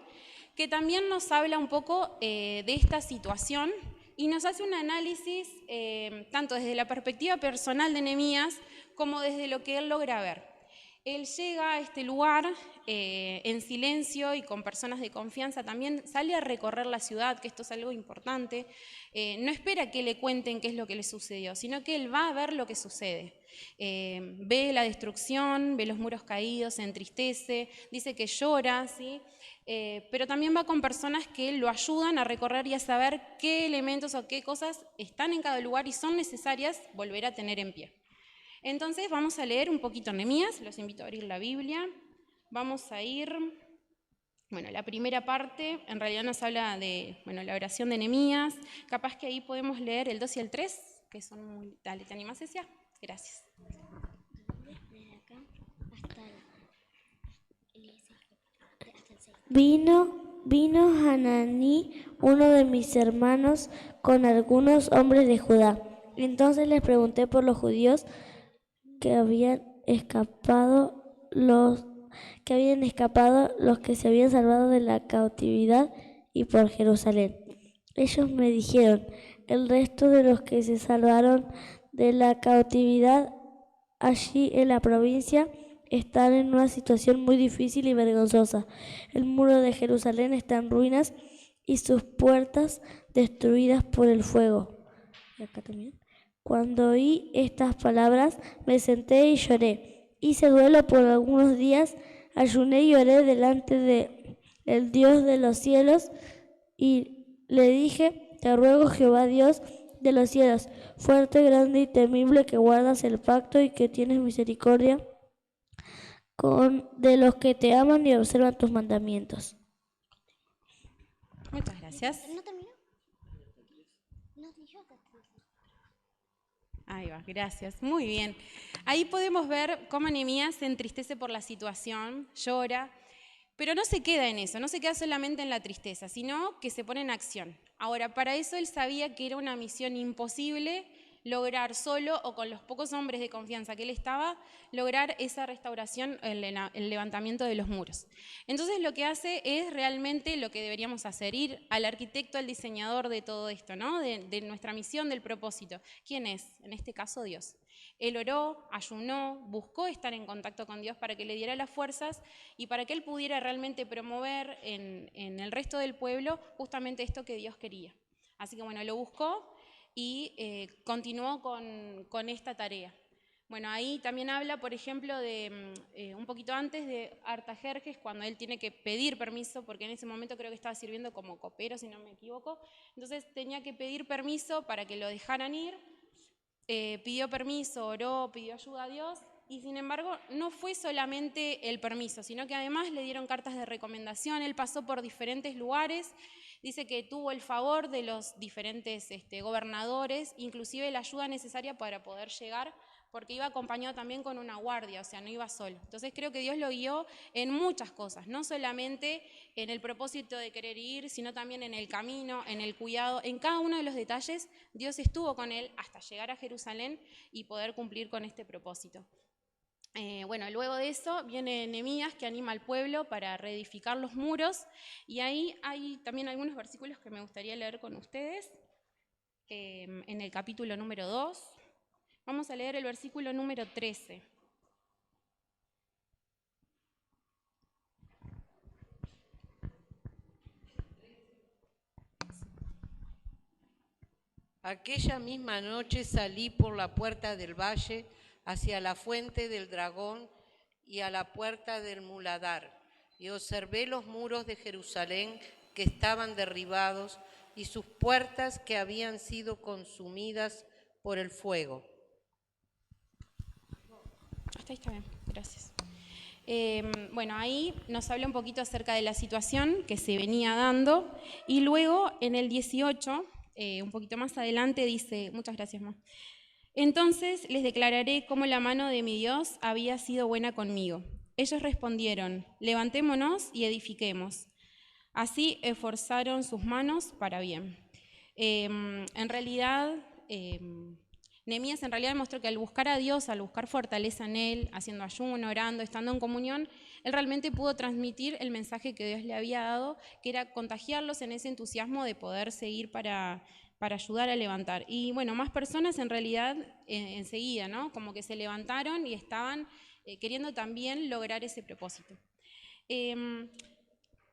que también nos habla un poco de esta situación y nos hace un análisis tanto desde la perspectiva personal de Nehemías como desde lo que él logra ver. Él llega a este lugar en silencio y con personas de confianza, también sale a recorrer la ciudad, que esto es algo importante, no espera que le cuenten qué es lo que le sucedió, sino que él va a ver lo que sucede. Ve la destrucción, ve los muros caídos, se entristece, dice que llora, ¿sí? Pero también va con personas que lo ayudan a recorrer y a saber qué elementos o qué cosas están en cada lugar y son necesarias volver a tener en pie. Entonces vamos a leer un poquito Nehemías, los invito a abrir la Biblia. Vamos a ir, la primera parte en realidad nos habla de, la oración de Nehemías. Capaz que ahí podemos leer el 2 y el 3, que son muy... Dale, ¿te animás, Cecia? Gracias. Vino Hananí, uno de mis hermanos, con algunos hombres de Judá. Entonces les pregunté por los judíos que habían escapado, los que se habían salvado de la cautividad, y por Jerusalén. Ellos me dijeron, el resto de los que se salvaron de la cautividad allí en la provincia están en una situación muy difícil y vergonzosa. El muro de Jerusalén está en ruinas y sus puertas destruidas por el fuego. Y acá también. Cuando oí estas palabras, me senté y lloré. Hice duelo por algunos días, ayuné y oré delante del Dios de los cielos y le dije, te ruego, Jehová Dios de los cielos, fuerte, grande y temible, que guardas el pacto y que tienes misericordia de los que te aman y observan tus mandamientos. Muchas gracias. ¿No terminó? No, yo. Ahí va, gracias. Muy bien. Ahí podemos ver cómo Nehemías se entristece por la situación, llora, pero no se queda en eso, no se queda solamente en la tristeza, sino que se pone en acción. Ahora, para eso él sabía que era una misión imposible lograr solo o con los pocos hombres de confianza que él estaba, lograr esa restauración, el levantamiento de los muros. Entonces lo que hace es realmente lo que deberíamos hacer, ir al arquitecto, al diseñador de todo esto, ¿no? De nuestra misión, del propósito. ¿Quién es? En este caso Dios. Él oró, ayunó, buscó estar en contacto con Dios para que le diera las fuerzas y para que él pudiera realmente promover en el resto del pueblo justamente esto que Dios quería. Así que bueno, lo buscó y continuó con esta tarea. Bueno, ahí también habla, por ejemplo, de un poquito antes de Artajerjes, cuando él tiene que pedir permiso, porque en ese momento creo que estaba sirviendo como copero, si no me equivoco. Entonces tenía que pedir permiso para que lo dejaran ir. Pidió permiso, oró, pidió ayuda a Dios, y sin embargo no fue solamente el permiso, sino que además le dieron cartas de recomendación. Él pasó por diferentes lugares, dice que tuvo el favor de los diferentes gobernadores, inclusive la ayuda necesaria para poder llegar, porque iba acompañado también con una guardia, o sea, no iba solo. Entonces creo que Dios lo guió en muchas cosas, no solamente en el propósito de querer ir, sino también en el camino, en el cuidado, en cada uno de los detalles. Dios estuvo con él hasta llegar a Jerusalén y poder cumplir con este propósito. Bueno, luego de eso viene Nehemías, que anima al pueblo para reedificar los muros, y ahí hay también algunos versículos que me gustaría leer con ustedes. En el capítulo número 2, vamos a leer el versículo número 13. Aquella misma noche salí por la puerta del valle hacia la fuente del dragón y a la puerta del muladar, y observé los muros de Jerusalén que estaban derribados y sus puertas que habían sido consumidas por el fuego. Hasta ahí está bien, gracias. Bueno, ahí nos habla un poquito acerca de la situación que se venía dando, y luego en el 18, un poquito más adelante, dice, muchas gracias, Ma. Entonces les declararé cómo la mano de mi Dios había sido buena conmigo. Ellos respondieron, levantémonos y edifiquemos. Así esforzaron sus manos para bien. En realidad, Nehemías en realidad demostró que al buscar a Dios, al buscar fortaleza en Él, haciendo ayuno, orando, estando en comunión, él realmente pudo transmitir el mensaje que Dios le había dado, que era contagiarlos en ese entusiasmo de poder seguir para ayudar a levantar. Y bueno, más personas en realidad enseguida, ¿no? Como que se levantaron y estaban queriendo también lograr ese propósito.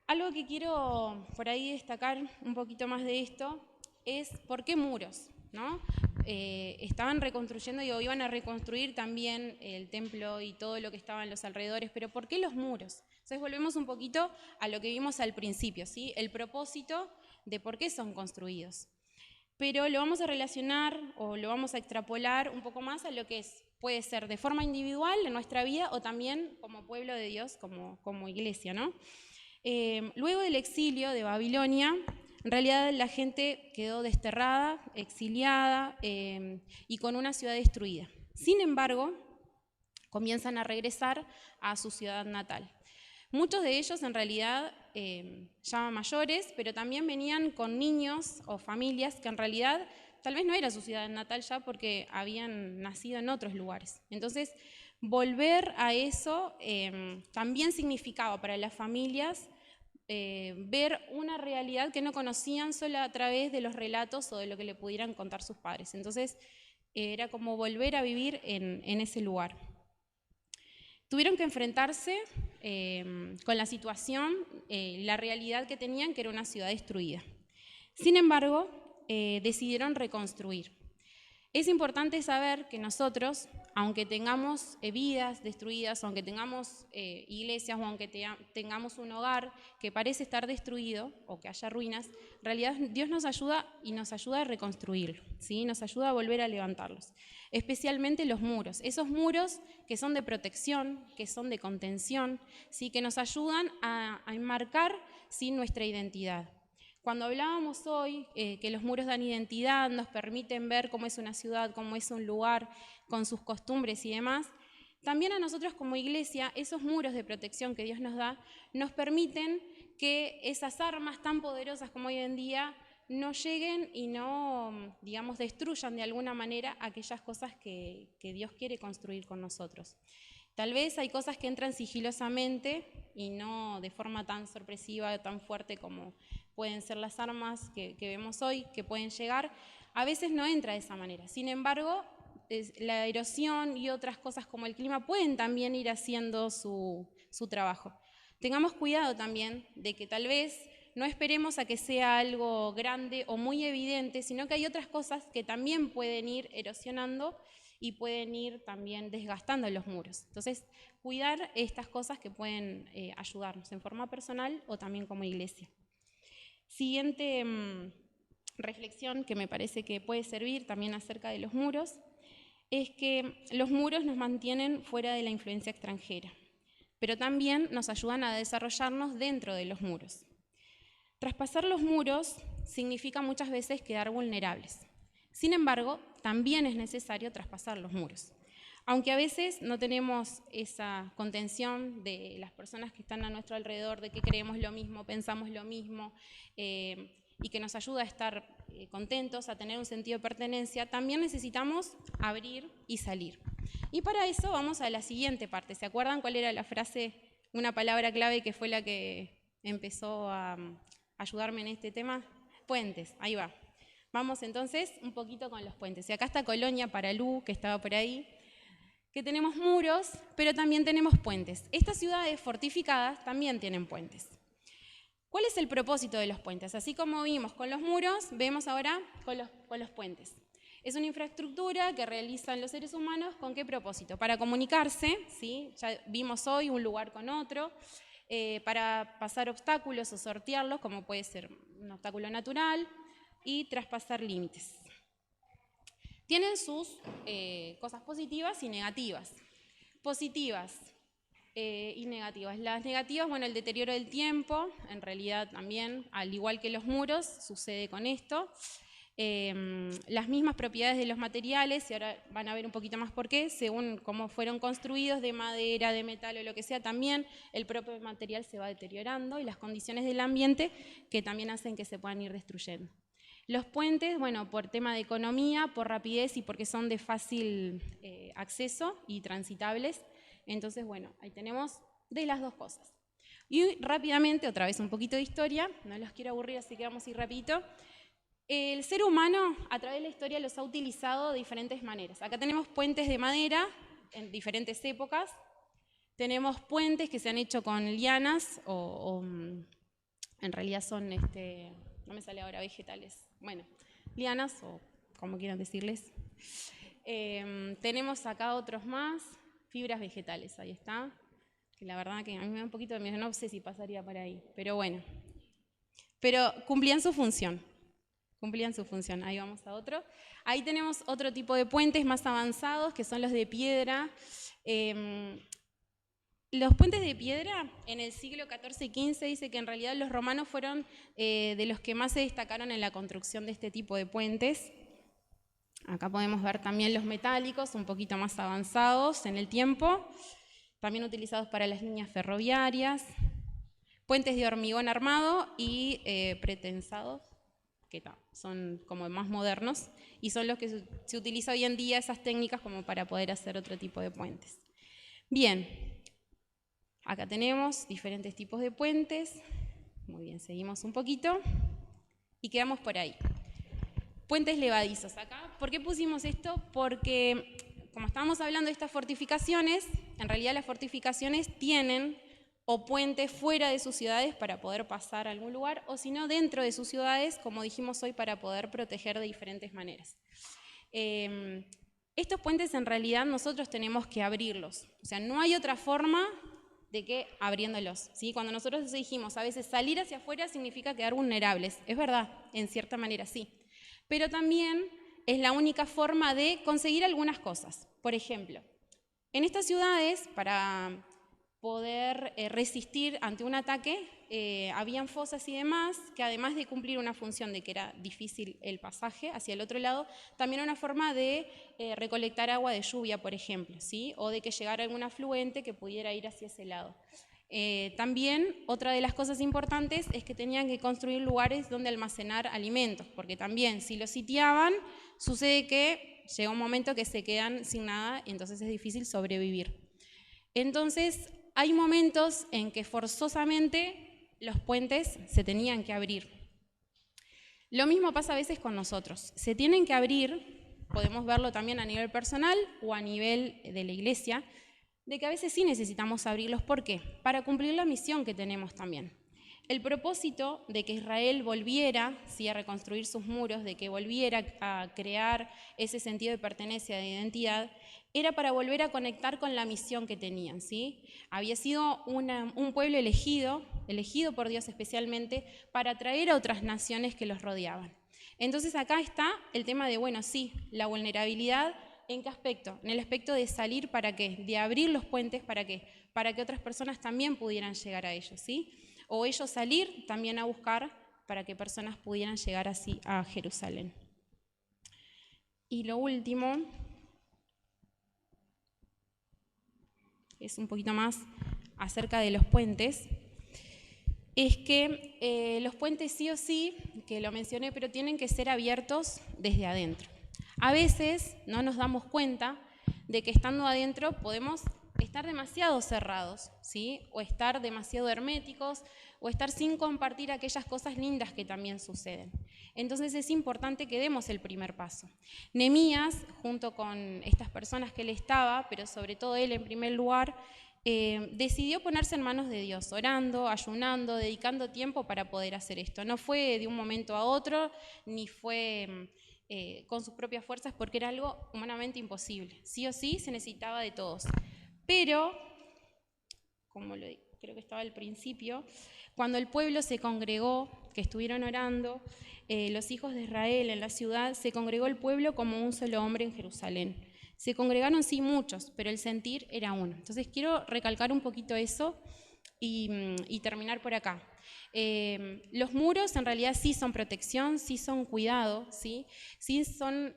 Algo que quiero por ahí destacar un poquito más de esto es por qué muros, ¿no? Estaban reconstruyendo o iban a reconstruir también el templo y todo lo que estaba en los alrededores, pero ¿por qué los muros? Entonces volvemos un poquito a lo que vimos al principio, ¿sí? El propósito de por qué son construidos. Pero lo vamos a relacionar o lo vamos a extrapolar un poco más a lo que puede ser de forma individual en nuestra vida o también como pueblo de Dios, como iglesia, ¿no? Luego del exilio de Babilonia, en realidad la gente quedó desterrada, exiliada y con una ciudad destruida. Sin embargo, comienzan a regresar a su ciudad natal. Muchos de ellos en realidad ya mayores, pero también venían con niños o familias que en realidad tal vez no era su ciudad natal ya porque habían nacido en otros lugares. Entonces, volver a eso también significaba para las familias ver una realidad que no conocían solo a través de los relatos o de lo que le pudieran contar sus padres. Entonces, era como volver a vivir en ese lugar. Tuvieron que enfrentarse con la situación, la realidad que tenían, que era una ciudad destruida. Sin embargo, decidieron reconstruir. Es importante saber que nosotros, aunque tengamos vidas destruidas, aunque tengamos iglesias o aunque tengamos un hogar que parece estar destruido o que haya ruinas, en realidad Dios nos ayuda y nos ayuda a reconstruirlo, ¿sí? Nos ayuda a volver a levantarlos. Especialmente los muros, esos muros que son de protección, que son de contención, ¿sí? Que nos ayudan a enmarcar, ¿sí? Nuestra identidad. Cuando hablábamos hoy que los muros dan identidad, nos permiten ver cómo es una ciudad, cómo es un lugar, con sus costumbres y demás, también a nosotros como iglesia, esos muros de protección que Dios nos da, nos permiten que esas armas tan poderosas como hoy en día no lleguen y no, digamos, destruyan de alguna manera aquellas cosas que Dios quiere construir con nosotros. Tal vez hay cosas que entran sigilosamente y no de forma tan sorpresiva, tan fuerte como pueden ser las armas que vemos hoy, que pueden llegar. A veces no entra de esa manera. Sin embargo, la erosión y otras cosas como el clima pueden también ir haciendo su trabajo. Tengamos cuidado también de que tal vez no esperemos a que sea algo grande o muy evidente, sino que hay otras cosas que también pueden ir erosionando y pueden ir también desgastando los muros. Entonces, cuidar estas cosas que pueden ayudarnos en forma personal o también como iglesia. Siguiente reflexión que me parece que puede servir también acerca de los muros, es que los muros nos mantienen fuera de la influencia extranjera, pero también nos ayudan a desarrollarnos dentro de los muros. Traspasar los muros significa muchas veces quedar vulnerables. Sin embargo, también es necesario traspasar los muros. Aunque a veces no tenemos esa contención de las personas que están a nuestro alrededor, de que creemos lo mismo, pensamos lo mismo, y que nos ayuda a estar contentos, a tener un sentido de pertenencia, también necesitamos abrir y salir. Y para eso vamos a la siguiente parte. ¿Se acuerdan cuál era la frase, una palabra clave que fue la que empezó a ayudarme en este tema? Puentes, ahí va. Vamos entonces un poquito con los puentes. Y acá está Colonia, Paralú, que estaba por ahí, que tenemos muros, pero también tenemos puentes. Estas ciudades fortificadas también tienen puentes. ¿Cuál es el propósito de los puentes? Así como vimos con los muros, vemos ahora con los puentes. Es una infraestructura que realizan los seres humanos, ¿con qué propósito? Para comunicarse, ¿sí? Ya vimos hoy un lugar con otro, para pasar obstáculos o sortearlos, como puede ser un obstáculo natural, y traspasar límites. Tienen sus cosas positivas y negativas. Positivas y negativas. Las negativas, bueno, el deterioro del tiempo, en realidad también, al igual que los muros, sucede con esto. Las mismas propiedades de los materiales, y ahora van a ver un poquito más por qué, según cómo fueron construidos, de madera, de metal o lo que sea, también el propio material se va deteriorando y las condiciones del ambiente que también hacen que se puedan ir destruyendo. Los puentes, bueno, por tema de economía, por rapidez y porque son de fácil acceso y transitables. Entonces, bueno, ahí tenemos de las dos cosas. Y rápidamente, otra vez un poquito de historia, no los quiero aburrir, así que vamos a ir rapidito. El ser humano, a través de la historia, los ha utilizado de diferentes maneras. Acá tenemos puentes de madera en diferentes épocas. Tenemos puentes que se han hecho con lianas o en realidad son, no me sale ahora, vegetales. Bueno, lianas o como quieran decirles. Tenemos acá otros más, fibras vegetales, ahí está. Que la verdad que a mí me da un poquito de miedo, no sé si pasaría por ahí, pero bueno. Pero cumplían su función. Cumplían su función. Ahí vamos a otro. Ahí tenemos otro tipo de puentes más avanzados, que son los de piedra. Los puentes de piedra en el siglo XIV y XV dice que en realidad los romanos fueron de los que más se destacaron en la construcción de este tipo de puentes. Acá podemos ver también los metálicos, un poquito más avanzados en el tiempo, también utilizados para las líneas ferroviarias. Puentes de hormigón armado y pretensados, que son como más modernos, y son los que se utiliza hoy en día esas técnicas como para poder hacer otro tipo de puentes. Bien, acá tenemos diferentes tipos de puentes. Muy bien, seguimos un poquito y quedamos por ahí. Puentes levadizos acá. ¿Por qué pusimos esto? Porque, como estábamos hablando de estas fortificaciones, en realidad las fortificaciones tienen o puentes fuera de sus ciudades para poder pasar a algún lugar, o si no, dentro de sus ciudades, como dijimos hoy, para poder proteger de diferentes maneras. Estos puentes en realidad nosotros tenemos que abrirlos. O sea, no hay otra forma de que abriéndolos, ¿sí? Cuando nosotros dijimos, a veces salir hacia afuera significa quedar vulnerables. Es verdad, en cierta manera sí. Pero también es la única forma de conseguir algunas cosas. Por ejemplo, en estas ciudades, para poder resistir ante un ataque, habían fosas y demás, que además de cumplir una función de que era difícil el pasaje hacia el otro lado, también era una forma de recolectar agua de lluvia, por ejemplo, ¿sí? O de que llegara algún afluente que pudiera ir hacia ese lado. También otra de las cosas importantes es que tenían que construir lugares donde almacenar alimentos, porque también si los sitiaban, sucede que llega un momento que se quedan sin nada y entonces es difícil sobrevivir. Entonces hay momentos en que forzosamente los puentes se tenían que abrir. Lo mismo pasa a veces con nosotros. Se tienen que abrir, podemos verlo también a nivel personal o a nivel de la iglesia, de que a veces sí necesitamos abrirlos. ¿Por qué? Para cumplir la misión que tenemos también. El propósito de que Israel volviera, ¿sí?, a reconstruir sus muros, de que volviera a crear ese sentido de pertenencia, de identidad, era para volver a conectar con la misión que tenían, ¿sí? Había sido un pueblo elegido por Dios especialmente, para atraer a otras naciones que los rodeaban. Entonces acá está el tema de, bueno, sí, la vulnerabilidad. ¿En qué aspecto? En el aspecto de salir, ¿para qué? De abrir los puentes, ¿para qué? Para que otras personas también pudieran llegar a ellos, ¿sí? O ellos salir también a buscar para que personas pudieran llegar así a Jerusalén. Y lo último es un poquito más acerca de los puentes. Es que los puentes sí o sí, que lo mencioné, pero tienen que ser abiertos desde adentro. A veces no nos damos cuenta de que estando adentro podemos estar demasiado cerrados, ¿sí? O estar demasiado herméticos, o estar sin compartir aquellas cosas lindas que también suceden. Entonces es importante que demos el primer paso. Nehemías, junto con estas personas que él estaba, pero sobre todo él en primer lugar, decidió ponerse en manos de Dios, orando, ayunando, dedicando tiempo para poder hacer esto. No fue de un momento a otro, ni fue con sus propias fuerzas, porque era algo humanamente imposible. Sí o sí se necesitaba de todos. Pero, como creo que estaba al principio, cuando el pueblo se congregó, que estuvieron orando, los hijos de Israel en la ciudad, se congregó el pueblo como un solo hombre en Jerusalén. Se congregaron sí muchos, pero el sentir era uno. Entonces quiero recalcar un poquito eso y terminar por acá. Los muros en realidad sí son protección, sí son cuidado, sí son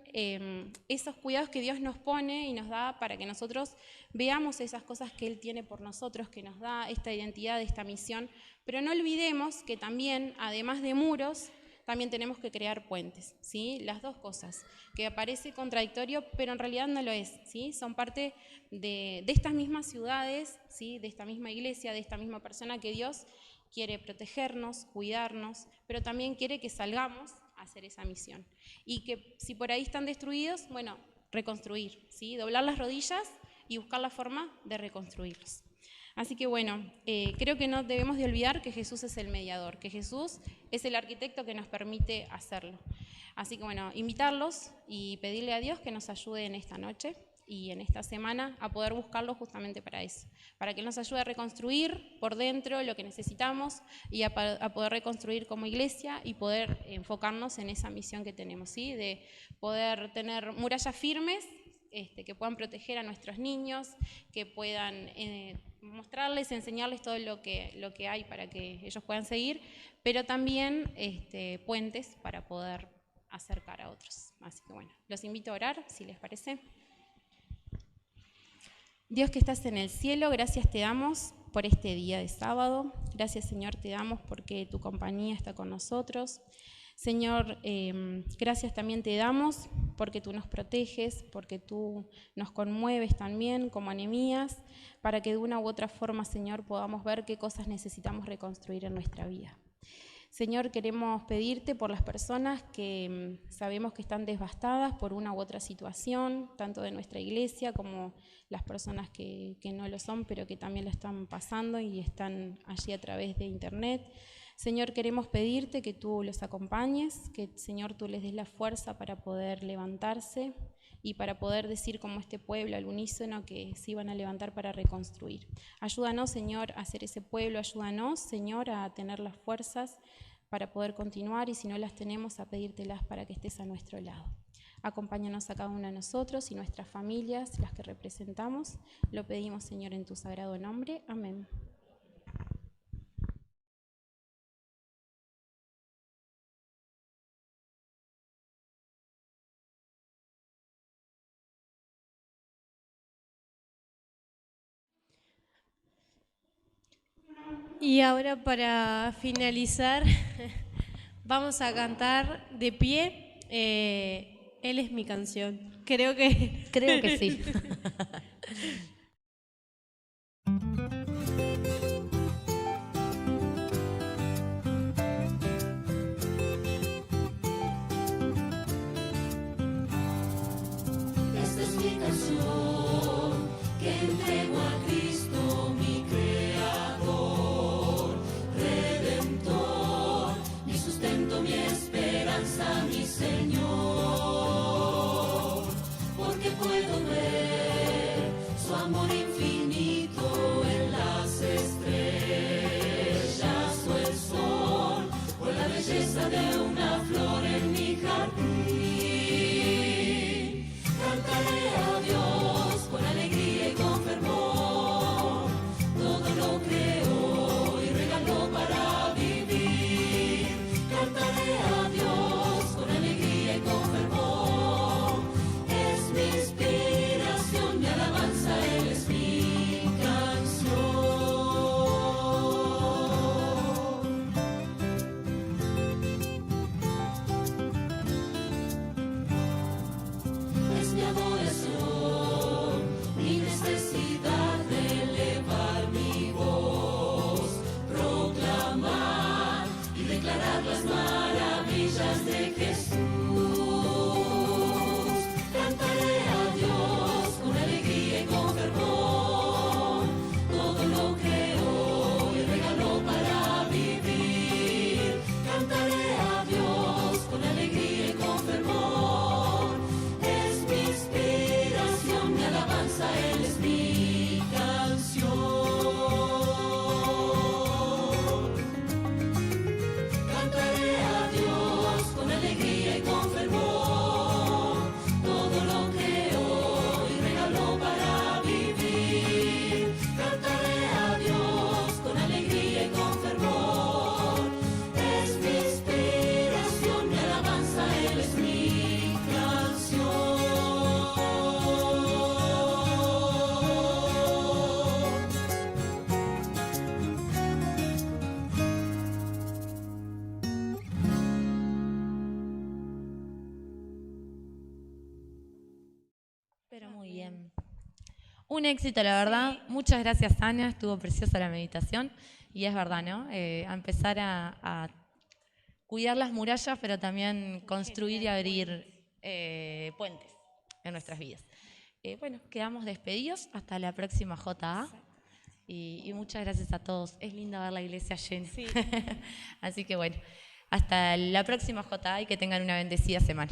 esos cuidados que Dios nos pone y nos da para que nosotros veamos esas cosas que Él tiene por nosotros, que nos da esta identidad, esta misión, pero no olvidemos que también, además de muros, también tenemos que crear puentes, ¿sí? Las dos cosas, que parece contradictorio, pero en realidad no lo es, ¿sí? Son parte de estas mismas ciudades, ¿sí?, de esta misma iglesia, de esta misma persona que Dios quiere protegernos, cuidarnos, pero también quiere que salgamos a hacer esa misión. Y que si por ahí están destruidos, bueno, reconstruir, ¿sí? Doblar las rodillas y buscar la forma de reconstruirlos. Así que bueno, creo que no debemos de olvidar que Jesús es el mediador, que Jesús es el arquitecto que nos permite hacerlo. Así que bueno, invitarlos y pedirle a Dios que nos ayude en esta noche y en esta semana a poder buscarlo justamente para eso, para que Él nos ayude a reconstruir por dentro lo que necesitamos y a poder reconstruir como iglesia y poder enfocarnos en esa misión que tenemos, ¿sí? De poder tener murallas firmes, que puedan proteger a nuestros niños, que puedan mostrarles, enseñarles todo lo que hay para que ellos puedan seguir, pero también puentes para poder acercar a otros. Así que bueno, los invito a orar, si les parece. Dios que estás en el cielo, gracias te damos por este día de sábado. Gracias, Señor, te damos porque tu compañía está con nosotros. Señor, gracias también te damos porque tú nos proteges, porque tú nos conmueves también como a Nehemías, para que de una u otra forma, Señor, podamos ver qué cosas necesitamos reconstruir en nuestra vida. Señor, queremos pedirte por las personas que sabemos que están devastadas por una u otra situación, tanto de nuestra iglesia como las personas que no lo son, pero que también lo están pasando y están allí a través de internet. Señor, queremos pedirte que tú los acompañes, que, Señor, tú les des la fuerza para poder levantarse y para poder decir como este pueblo al unísono que se iban a levantar para reconstruir. Ayúdanos, Señor, a ser ese pueblo, ayúdanos, Señor, a tener las fuerzas para poder continuar y si no las tenemos, a pedírtelas para que estés a nuestro lado. Acompáñanos a cada uno de nosotros y nuestras familias, las que representamos. Lo pedimos, Señor, en tu sagrado nombre. Amén. Y ahora para finalizar, vamos a cantar de pie. Él es mi canción. Creo que sí. Esta es mi canción que entrego a Cristo, mi Creador, Redentor, mi sustento, mi esperanza, mi Señor. Porque puedo ver su amor infinito en las estrellas o el sol, o la belleza de una flor en mi jardín. Cantaré a Dios con alegría y con fervor, todo lo creó y regaló para vivir. Cantaré a Dios con alegría y con fervor, es mi inspiración, mi alabanza, Él es mi canción. Es mi adoración, mi necesidad de elevar mi voz, proclamar y declarar las maravillas de Jesús. Cantaré a Dios con alegría y con fervor, todo lo creó y regaló para vivir. Cantaré a Dios con alegría y con fervor, es mi inspiración, mi alabanza, Él es mi canción. Cantaré a Dios con alegría y con fervor, todo lo creó y regaló para vivir. Cantaré a Dios con alegría y con fervor, es mi inspiración, mi alabanza, Él es mi canción. Pero muy bien. Un éxito, la verdad. Muchas gracias, Ana. Estuvo preciosa la meditación. Y es verdad, ¿no? A empezar a cuidar las murallas, pero también construir y abrir puentes en nuestras vidas. Bueno, quedamos despedidos. Hasta la próxima JA. Y muchas gracias a todos. Es lindo ver la iglesia llena. Sí. Así que bueno, hasta la próxima JA y que tengan una bendecida semana.